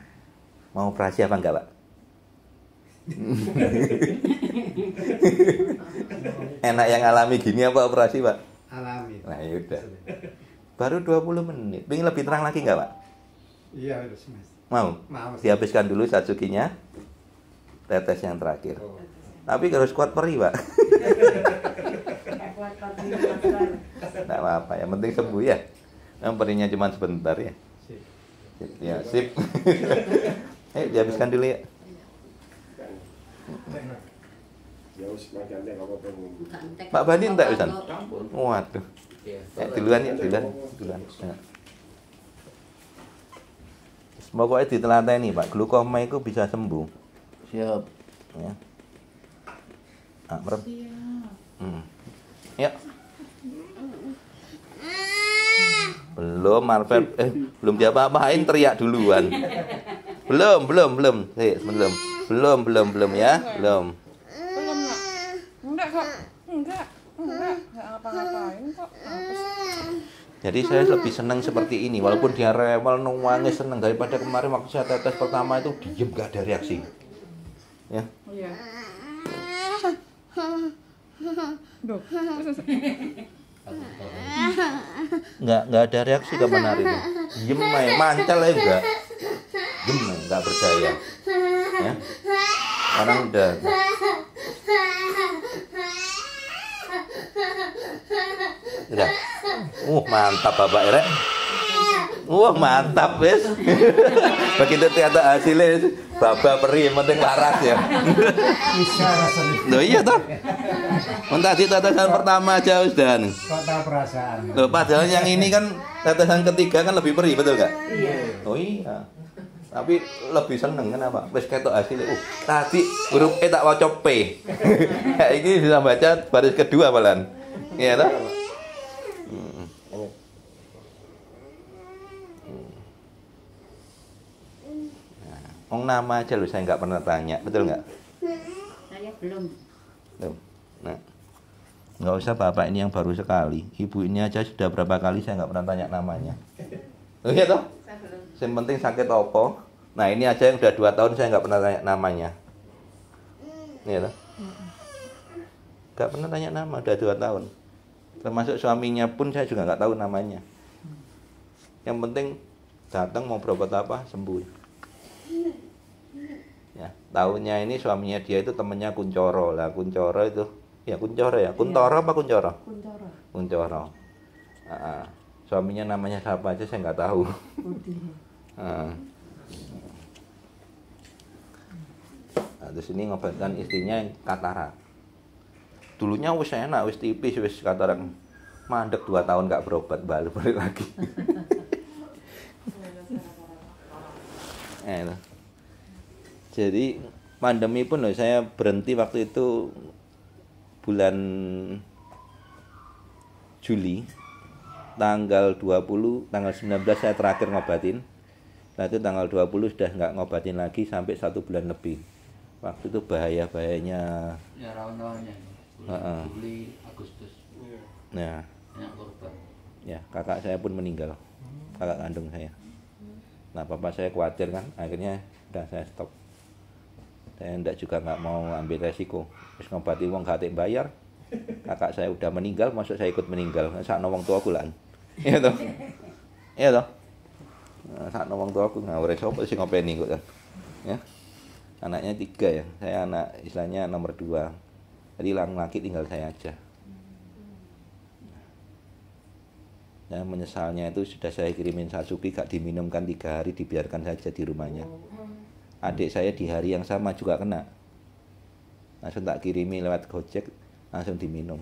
Speaker 1: Mau operasi apa enggak, Pak? Enak yang alami gini apa operasi, Pak?
Speaker 8: Alami.
Speaker 1: Nah, yaudah. Baru 20 menit. Pengen lebih terang lagi enggak, Pak?
Speaker 8: Iya, harus Mas.
Speaker 1: Mau?
Speaker 8: Mau.
Speaker 1: Dihabiskan dulu Satsukinya. Tetes yang terakhir.
Speaker 8: Oh.
Speaker 1: Tapi harus kuat peri, Pak.
Speaker 2: Kuat pagi master.
Speaker 1: Enggak apa-apa, yang penting sembuh ya. Yang perinya cuma sebentar ya.
Speaker 8: Sip.
Speaker 1: Ya, sip. Dihabiskan dulu ya.
Speaker 4: Ya wis mangkane apa-apa.
Speaker 1: Pak Bandi enggak bisa?
Speaker 6: Campur.
Speaker 1: Waduh.
Speaker 6: Iya.
Speaker 1: Duluan ya, duluan. Ya. Pokoknya ditelateni, Pak. Glukoma itu bisa sembuh. Siap. Ya. Ah, merem. Ya. Belum, Marvel. Belum diapa-apain, teriak duluan. Belum. Belum ya. Belum.
Speaker 9: Belum nak. Enggak kok. Enggak ngapa-ngapain kok.
Speaker 1: Jadi saya lebih senang seperti ini, walaupun dia rewel, nangis, senang daripada kemarin waktu saya tetes pertama itu diem, gak ada reaksi. Ya.
Speaker 9: Iya. Duh.
Speaker 1: Nggak ada reaksi kapan hari itu. Diem aja, mancal aja enggak. Diem aja, nggak berdaya. Ya. Sekarang udah. Udah. Mantap Bapak Erek. Mantap wes. Begitu ternyata hasilnya Bapak peri yang penting waras ya.
Speaker 8: Bisa rasanya.
Speaker 1: Loh iya toh. Mentasi tetesan pertama aja sudah.
Speaker 8: Kok tahu perasaan.
Speaker 1: Loh padahal yang ini kan tetesan ketiga kan lebih perih, betul nggak?
Speaker 2: Iya.
Speaker 1: Oh iya. Tapi lebih seneng kenapa? Wes ketok hasilnya. Tadi huruf E tak waca P. Ya ini bisa baca baris kedua malan. Iya toh? Nama aja loh saya nggak pernah tanya, betul nggak?
Speaker 3: Saya belum.
Speaker 1: Nah, nggak usah Bapak ini yang baru sekali. Ibu ini aja sudah berapa kali saya nggak pernah tanya namanya. Oh iya toh? Yang penting sakit opo. Nah ini aja yang udah 2 tahun saya nggak pernah tanya namanya. Iya toh? Nggak pernah tanya nama, udah 2 tahun. Termasuk suaminya pun saya juga nggak tahu namanya. Yang penting datang mau berobat apa sembuh. Ya, tahunnya ini suaminya dia itu temennya Kuncoro lah. Kuncoro itu ya Kuncoro ya. Kuntoro apa Kuncoro?
Speaker 2: Kuntoro.
Speaker 1: Kuncoro. Suaminya namanya siapa aja saya nggak tahu. Terus ini ngobatkan istrinya yang katarak. Dulunya wis enak, wis tipis, wis katarak. Mandek 2 tahun nggak berobat, balik lagi. Jadi pandemi pun loh, saya berhenti waktu itu bulan Juli, tanggal 20, tanggal 19 saya terakhir ngobatin. Nah itu tanggal 20 sudah nggak ngobatin lagi sampai 1 bulan lebih. Waktu itu bahayanya.
Speaker 6: Ya rawan-rawannya. Juli, Agustus.
Speaker 1: Nah,
Speaker 6: banyak korban.
Speaker 1: Ya kakak saya pun meninggal, kakak kandung saya. Nah papa saya khawatir kan, akhirnya udah saya stop. Saya enggak juga nggak mau ambil resiko. Terus ngobati wong gak bayar. Kakak saya udah meninggal, masuk saya ikut meninggal. Sakno wong tuaku lan. Iya toh? Iya toh? Sakno wong tuaku ngawure sapa sing ngopeni kok kan. Ya. Anaknya 3 ya. Saya anak istilahnya nomor 2. Jadi laki tinggal saya aja. Nah, menyesalnya itu sudah saya kirimin Satsuki gak diminumkan 3 hari, dibiarkan saja di rumahnya. Adik saya di hari yang sama juga kena. Langsung tak kirimi lewat Gojek, langsung diminum.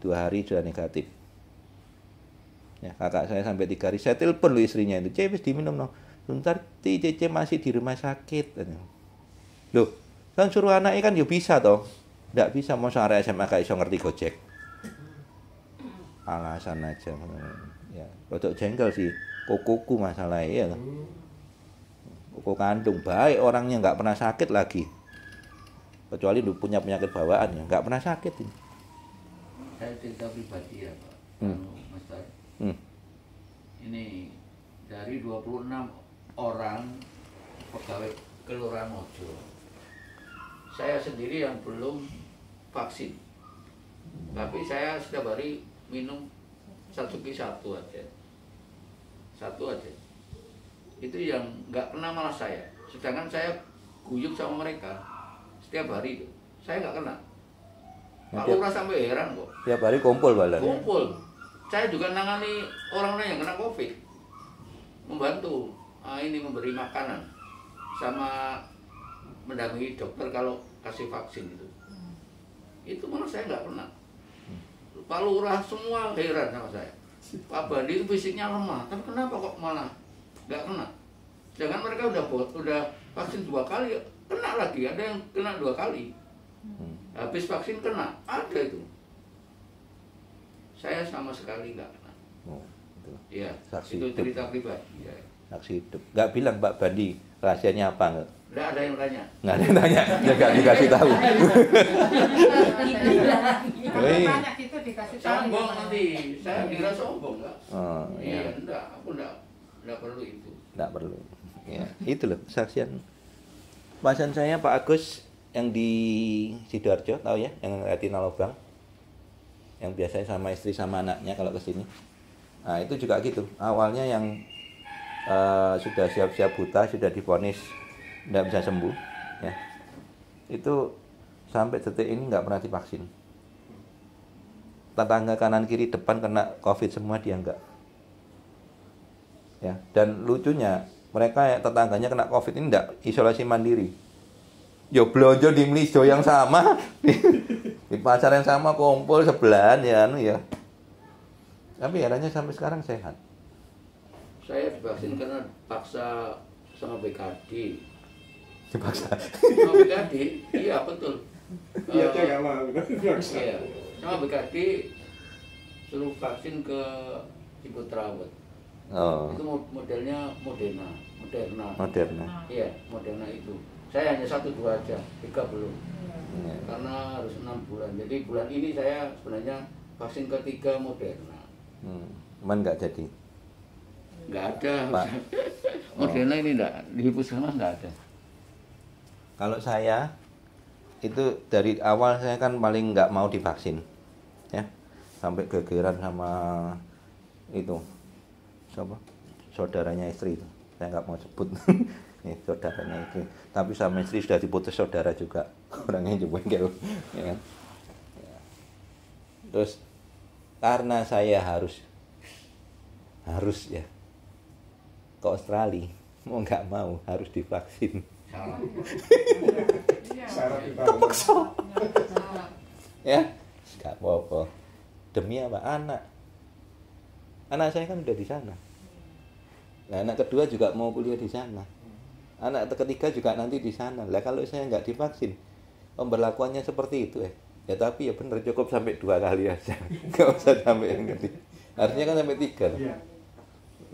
Speaker 1: 2 hari sudah negatif. Ya, kakak saya sampai 3 hari, saya telepon lu istrinya itu, "Cewek diminum no." "Bentar, Cece masih di rumah sakit." Loh, kan suruh anaknya kan ya bisa toh. Nggak bisa, mau arek SMA gak iso ngerti Gojek. Alasan aja. Ya, rodok jengkel sih. Kokoku masalahnya ya. Koko kandung baik orangnya nggak pernah sakit lagi. Kecuali lu punya penyakit bawaan ya, nggak pernah sakit ini.
Speaker 6: Saya cerita pribadi ya Pak, Mas Tar. Ini dari 26 orang pegawai Kelurahan Mojo, saya sendiri yang belum vaksin. Tapi saya setiap hari minum Satsuki 1 aja. 1 aja. Itu yang nggak kena malah saya. Sedangkan saya guyup sama mereka setiap hari itu. Saya nggak kena. Pak Lurah sampai heran kok.
Speaker 1: Tiap hari kumpul balan.
Speaker 6: Kumpul. Saya juga nangani orang-orang yang kena COVID. Membantu ini memberi makanan sama mendampingi dokter kalau kasih vaksin itu. Itu malah saya nggak kena. Pak Lurah semua heran sama saya. Pak Bandi itu fisiknya lemah, tapi kenapa kok malah nggak kena? Jangan mereka udah vaksin 2 kali, kena lagi. Ada yang kena 2 kali. Habis vaksin kena, ada itu. Saya sama sekali nggak kena. Iya,
Speaker 1: Saksi
Speaker 6: itu
Speaker 1: hidup.
Speaker 6: cerita pribadi. Ya.
Speaker 1: Saksi hidup. Nggak bilang Pak Bandi rahasianya apa nggak?
Speaker 6: Nggak ada yang tanya.
Speaker 1: Nggak ada yang tanya, ya nggak dikasih tahu.
Speaker 7: Banyak itu dikasih tahu.
Speaker 6: Sombong nanti, saya kira sombong nggak?
Speaker 1: Oh,
Speaker 6: Iya,
Speaker 1: iya.
Speaker 6: enggak, aku enggak perlu itu.
Speaker 1: Nggak perlu. Ya, itu loh kesaksian. Pasan saya Pak Agus yang di Sidoarjo, tahu ya, yang Retina Lobang. Yang biasanya sama istri sama anaknya kalau ke sini. Nah, itu juga gitu. Awalnya yang sudah siap-siap buta, sudah divonis nggak bisa sembuh, ya. Itu sampai detik ini nggak pernah divaksin. Tetangga kanan kiri depan kena COVID semua, dia enggak. Ya, dan lucunya mereka tetangganya kena COVID ini enggak isolasi mandiri. Yo belanja di Mlijo yang sama, di pasar yang sama kumpul sebelahan ya anu ya. Tapi herannya sampai sekarang sehat.
Speaker 6: Saya divaksin karena paksa sama BKD.
Speaker 1: Dipaksa.
Speaker 6: Sama BKD, iya betul.
Speaker 4: Iya, dia nggak mau. Maksa.
Speaker 6: Iya, sama BKD suruh vaksin ke Ciputrawet.
Speaker 1: Oh,
Speaker 6: Itu modelnya Moderna.
Speaker 1: Moderna.
Speaker 6: Iya, Moderna itu. Saya hanya 1-2 aja, 3 belum.
Speaker 1: Ya.
Speaker 6: Karena harus 6 bulan. Jadi bulan ini saya sebenarnya vaksin ketiga Moderna.
Speaker 1: Cuman nggak jadi.
Speaker 6: Nggak ada.
Speaker 1: Pak.
Speaker 6: Moderna ini enggak, di puskesmas nggak ada.
Speaker 1: Kalau saya itu dari awal saya kan paling nggak mau divaksin, ya, sampai gegeran sama itu, siapa, saudaranya istri itu, saya nggak mau sebut, nih saudaranya itu, tapi sama istri sudah diputus saudara juga, orangnya juga gitu, ya kan. Ya. Terus karena saya harus ya ke Australia, mau nggak mau harus divaksin.
Speaker 6: Salah.
Speaker 4: Syarat
Speaker 1: Kepaksa. Ya, nggak apa-apa. Demi apa? Anak saya kan udah di sana. Nah, anak kedua juga mau kuliah di sana. Anak ketiga juga nanti di sana. Lah kalau saya nggak divaksin, pemberlakuannya seperti itu ya. Ya tapi ya bener cukup sampai 2 kali aja. Nggak usah sampai yang ketiga. Harusnya kan sampai 3.
Speaker 4: Iya.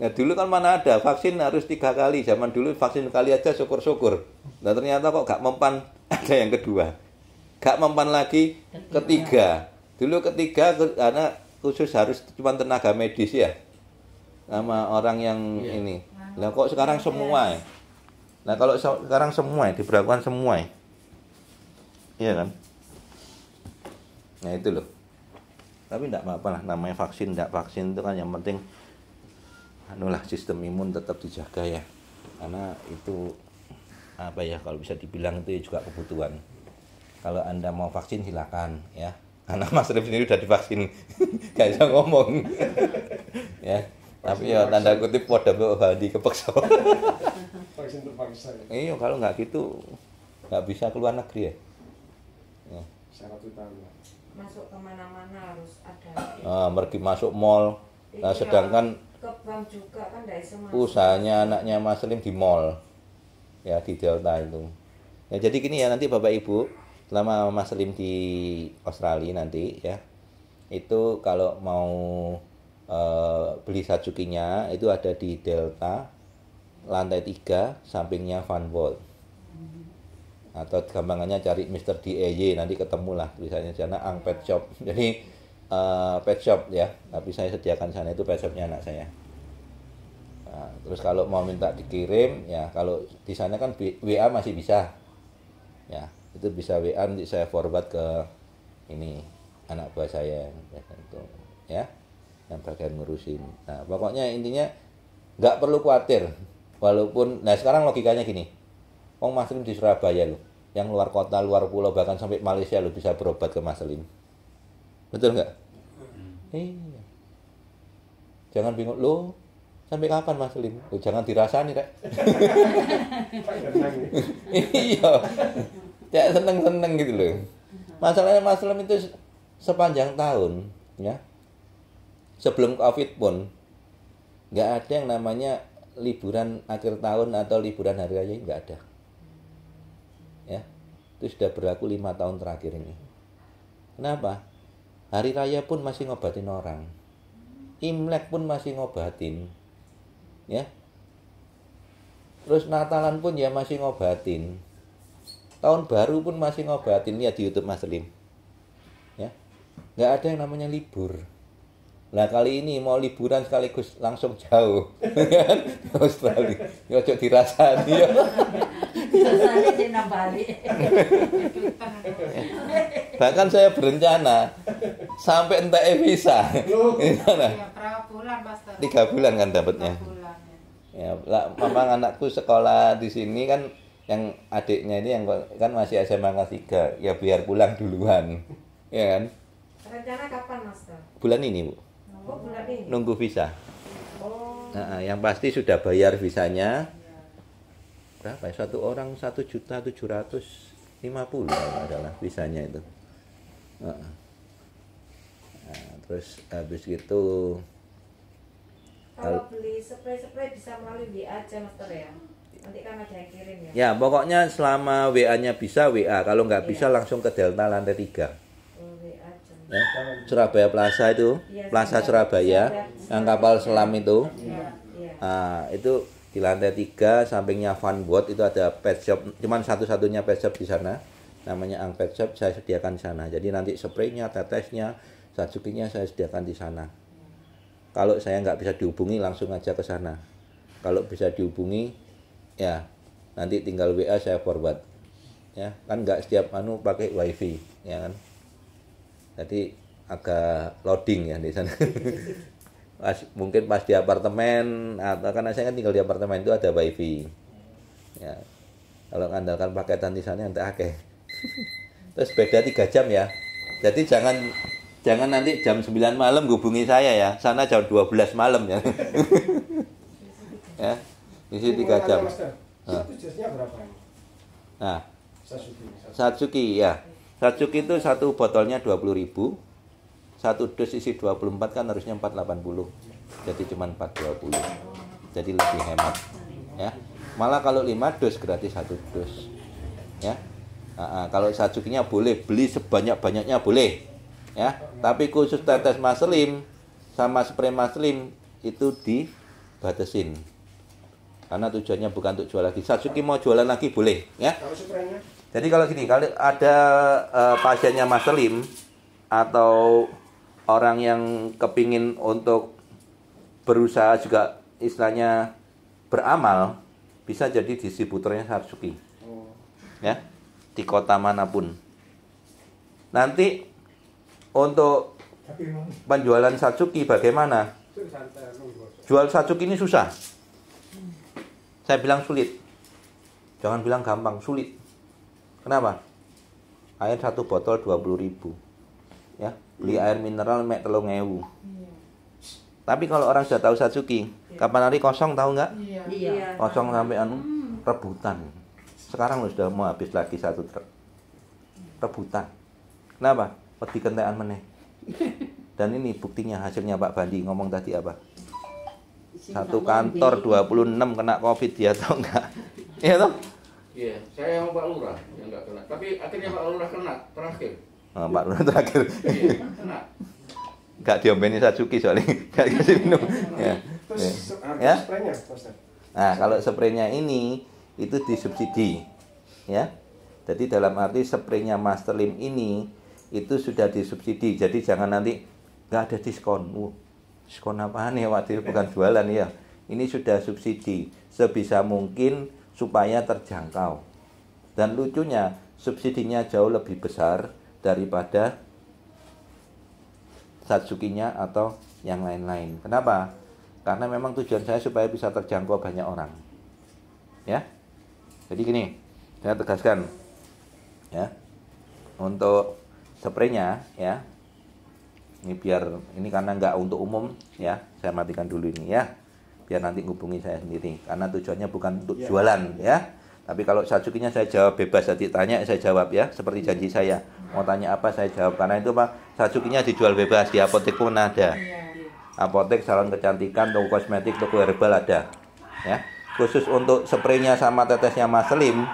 Speaker 1: Nah dulu kan mana ada vaksin harus 3 kali. Zaman dulu vaksin sekali aja syukur-syukur. Nah ternyata kok gak mempan, ada yang kedua. Gak mempan lagi ketiga. Dulu ketiga karena khusus harus cuma tenaga medis ya. Sama orang yang ini. Nah kok sekarang semua ya? Nah kalau sekarang semua ya, diberlakukan semua ya. Iya kan? Nah itu loh. Tapi enggak apa-apa lah, namanya vaksin, enggak vaksin itu kan yang penting anulah sistem imun tetap dijaga ya. Karena itu apa ya, kalau bisa dibilang itu juga kebutuhan. Kalau Anda mau vaksin silakan ya. Karena Mas Rif sendiri udah divaksin. Gak bisa ngomong. Ya. Tapi ya tanda kutip pada di kepeksa.
Speaker 4: Vaksin terpaksa ya.
Speaker 1: Iya, kalau nggak gitu nggak bisa keluar negeri ya.
Speaker 4: Syarat utama.
Speaker 2: Masuk kemana-mana harus ada.
Speaker 1: Pergi masuk mall. Nah, sedangkan
Speaker 2: ke bank juga kan tidak bisa masuk.
Speaker 1: usahanya anaknya Mas Lim di mall. Ya, di Delta itu. Ya, jadi gini ya nanti Bapak Ibu, selama Mas Lim di Australia nanti ya. Itu kalau mau beli sajukinya itu ada di Delta lantai 3 sampingnya Van Volt. Atau gampangannya cari Mr. DIY nanti ketemu lah tulisannya sana Ang Pet Shop. Jadi pet shop ya, tapi saya sediakan sana itu pet shopnya anak saya. Nah, terus kalau mau minta dikirim ya, kalau di sana kan WA masih bisa ya, itu bisa WA nanti saya forward ke ini anak buah saya itu ya, yang bagian ngurusin. Nah pokoknya intinya nggak perlu khawatir, walaupun nah sekarang logikanya gini. Mas Lim di Surabaya loh, yang luar kota, luar pulau, bahkan sampai Malaysia loh bisa berobat ke Mas Lim. Betul nggak? Iya. Jangan bingung loh, sampai kapan Mas Lim? Oh, jangan dirasani Rek. Iya. Ya seneng-seneng gitu loh. Masalahnya Mas Lim itu sepanjang tahun, ya. Sebelum Covid pun nggak ada yang namanya liburan akhir tahun atau liburan hari raya, nggak ada. Ya, itu sudah berlaku 5 tahun terakhir ini. Kenapa? Hari raya pun masih ngobatin orang, Imlek pun masih ngobatin, ya. Terus Natalan pun ya masih ngobatin, tahun baru pun masih ngobatin. Lihat di YouTube Mas Lim, ya. Nggak ada yang namanya libur. Nah kali ini mau liburan sekaligus langsung jauh kan Australia. Ya ojo dirasani ya.
Speaker 3: Rasanya sih nambali.
Speaker 1: Bahkan saya berencana sampai entah visa. Gimana?
Speaker 7: Ya, berapa bulan, Master?
Speaker 1: 3 bulan kan dapatnya.
Speaker 7: 3 bulan, ya.
Speaker 1: Ya, memang anakku sekolah di sini kan, yang adiknya ini yang kan masih SMA kelas 3. Ya biar pulang duluan. Ya kan?
Speaker 2: Rencana kapan, Master?
Speaker 1: Bulan ini, Bu.
Speaker 2: Oh, bulan ini.
Speaker 1: Nunggu visa.
Speaker 2: Oh.
Speaker 1: Nah, yang pasti sudah bayar visanya. Berapa ya? Satu orang 1.750.000 adalah visanya itu. Nah, terus habis gitu
Speaker 2: Kalau beli spray bisa melalui WA aja Master ya. Nanti kan ada yang kirim ya.
Speaker 1: ya pokoknya selama WA-nya bisa WA, kalau nggak bisa langsung ke Delta lantai 3. Ya, Surabaya Plaza itu, Plaza Surabaya, yang kapal selam itu. Nah, itu di lantai 3 sampingnya Van Boat itu ada pet shop, cuman satu-satunya pet shop di sana, namanya Ang Pet Shop. Saya sediakan di sana. Jadi nanti spraynya, tetesnya, sajukinya saya sediakan di sana. Kalau saya nggak bisa dihubungi langsung aja ke sana. Kalau bisa dihubungi ya nanti tinggal WA saya forward. Ya kan nggak setiap pakai wifi ya kan. Jadi agak loading ya di sana. Mungkin pas di apartemen, atau karena saya kan tinggal di apartemen itu ada wifi. Ya. Kalau ngandalkan paketan di sana nanti akeh. Terus beda 3 jam ya. Jadi jangan nanti jam 9 malam hubungi saya ya. Sana jam 12 malam ya. Ya. Isi 3 jam.
Speaker 4: Itu jasnya berapa ini?
Speaker 1: Nah, Satsuki ya. Satsuki itu satu botolnya 20.000. Satu dus isi 24 kan harusnya 480. Jadi cuma 420. Jadi lebih hemat. Ya. Malah kalau 5 dus gratis 1 dus. Ya. Kalau Satsukinya boleh beli sebanyak-banyaknya boleh. Ya. Tapi khusus tetes Mas Lim sama spray Mas Lim itu di batasin. Karena tujuannya bukan untuk jual lagi. Satsuki mau jualan lagi boleh, ya.
Speaker 4: Kalau spraynya?
Speaker 1: Jadi kalau gini, kalau ada pasiennya Mas Selim atau orang yang kepingin untuk berusaha juga istilahnya beramal, bisa jadi distributornya Satsuki, ya, di kota manapun. Nanti untuk penjualan Satsuki bagaimana? Jual Satsuki ini susah. Saya bilang sulit. Jangan bilang gampang, sulit. Kenapa? Air 1 botol 20.000. Ya, beli air mineral mek 3.000. Tapi kalau orang sudah tahu Satsuki, kapan hari kosong tahu nggak?
Speaker 3: Iya.
Speaker 1: Kosong sampai rebutan. Sekarang lo sudah mau habis lagi 1 truk. Rebutan. Kenapa? Wedi kentekan meneh. Dan ini buktinya, hasilnya Pak Bandi ngomong tadi apa? Satu kantor 26 kena COVID, dia tahu nggak? Iya toh?
Speaker 6: Iya, saya sama Pak Lurah yang nggak kena. Tapi akhirnya Pak Lurah kena terakhir.
Speaker 1: Oh, Pak Lurah terakhir.
Speaker 6: Iya, kena.
Speaker 1: Nggak diombeni Satsuki soalnya nggak dikasih minum. Ya.
Speaker 4: Terus
Speaker 1: Ya.
Speaker 4: spraynya, Ustaz?
Speaker 1: Nah, kalau spraynya ini itu disubsidi, ya. Jadi dalam arti spraynya Mas Selim ini itu sudah disubsidi. Jadi jangan nanti nggak ada diskon. Diskon apaan ya, Wadir, bukan jualan ya. Ini sudah subsidi sebisa mungkin supaya terjangkau. Dan lucunya subsidinya jauh lebih besar daripada Satsukinya atau yang lain-lain. Kenapa? Karena memang tujuan saya supaya bisa terjangkau banyak orang. Ya. Jadi gini, saya tegaskan ya. Untuk spraynya ya. Ini biar ini karena nggak untuk umum ya. Saya matikan dulu ini ya. Biar nanti hubungi saya sendiri. Karena tujuannya bukan untuk jualan ya. Tapi kalau Satsukinya saya jawab bebas, jadi tanya saya jawab ya, seperti janji saya. Mau tanya apa saya jawab, karena itu Pak, Satsukinya dijual bebas, di apotek pun ada. Apotek, salon kecantikan, toko kosmetik, toko herbal ada. Ya. Khusus untuk spraynya sama tetesnya Mas Selim,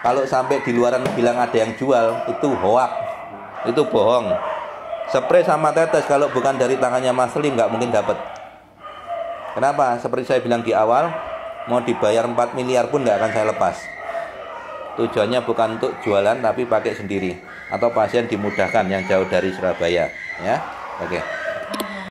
Speaker 1: kalau sampai di luaran bilang ada yang jual, itu hoak. Itu bohong. Spray sama tetes kalau bukan dari tangannya Mas Selim nggak mungkin dapat. Kenapa? Seperti saya bilang di awal, mau dibayar 4 miliar pun nggak akan saya lepas. Tujuannya bukan untuk jualan tapi pakai sendiri, atau pasien dimudahkan yang jauh dari Surabaya, ya. Oke.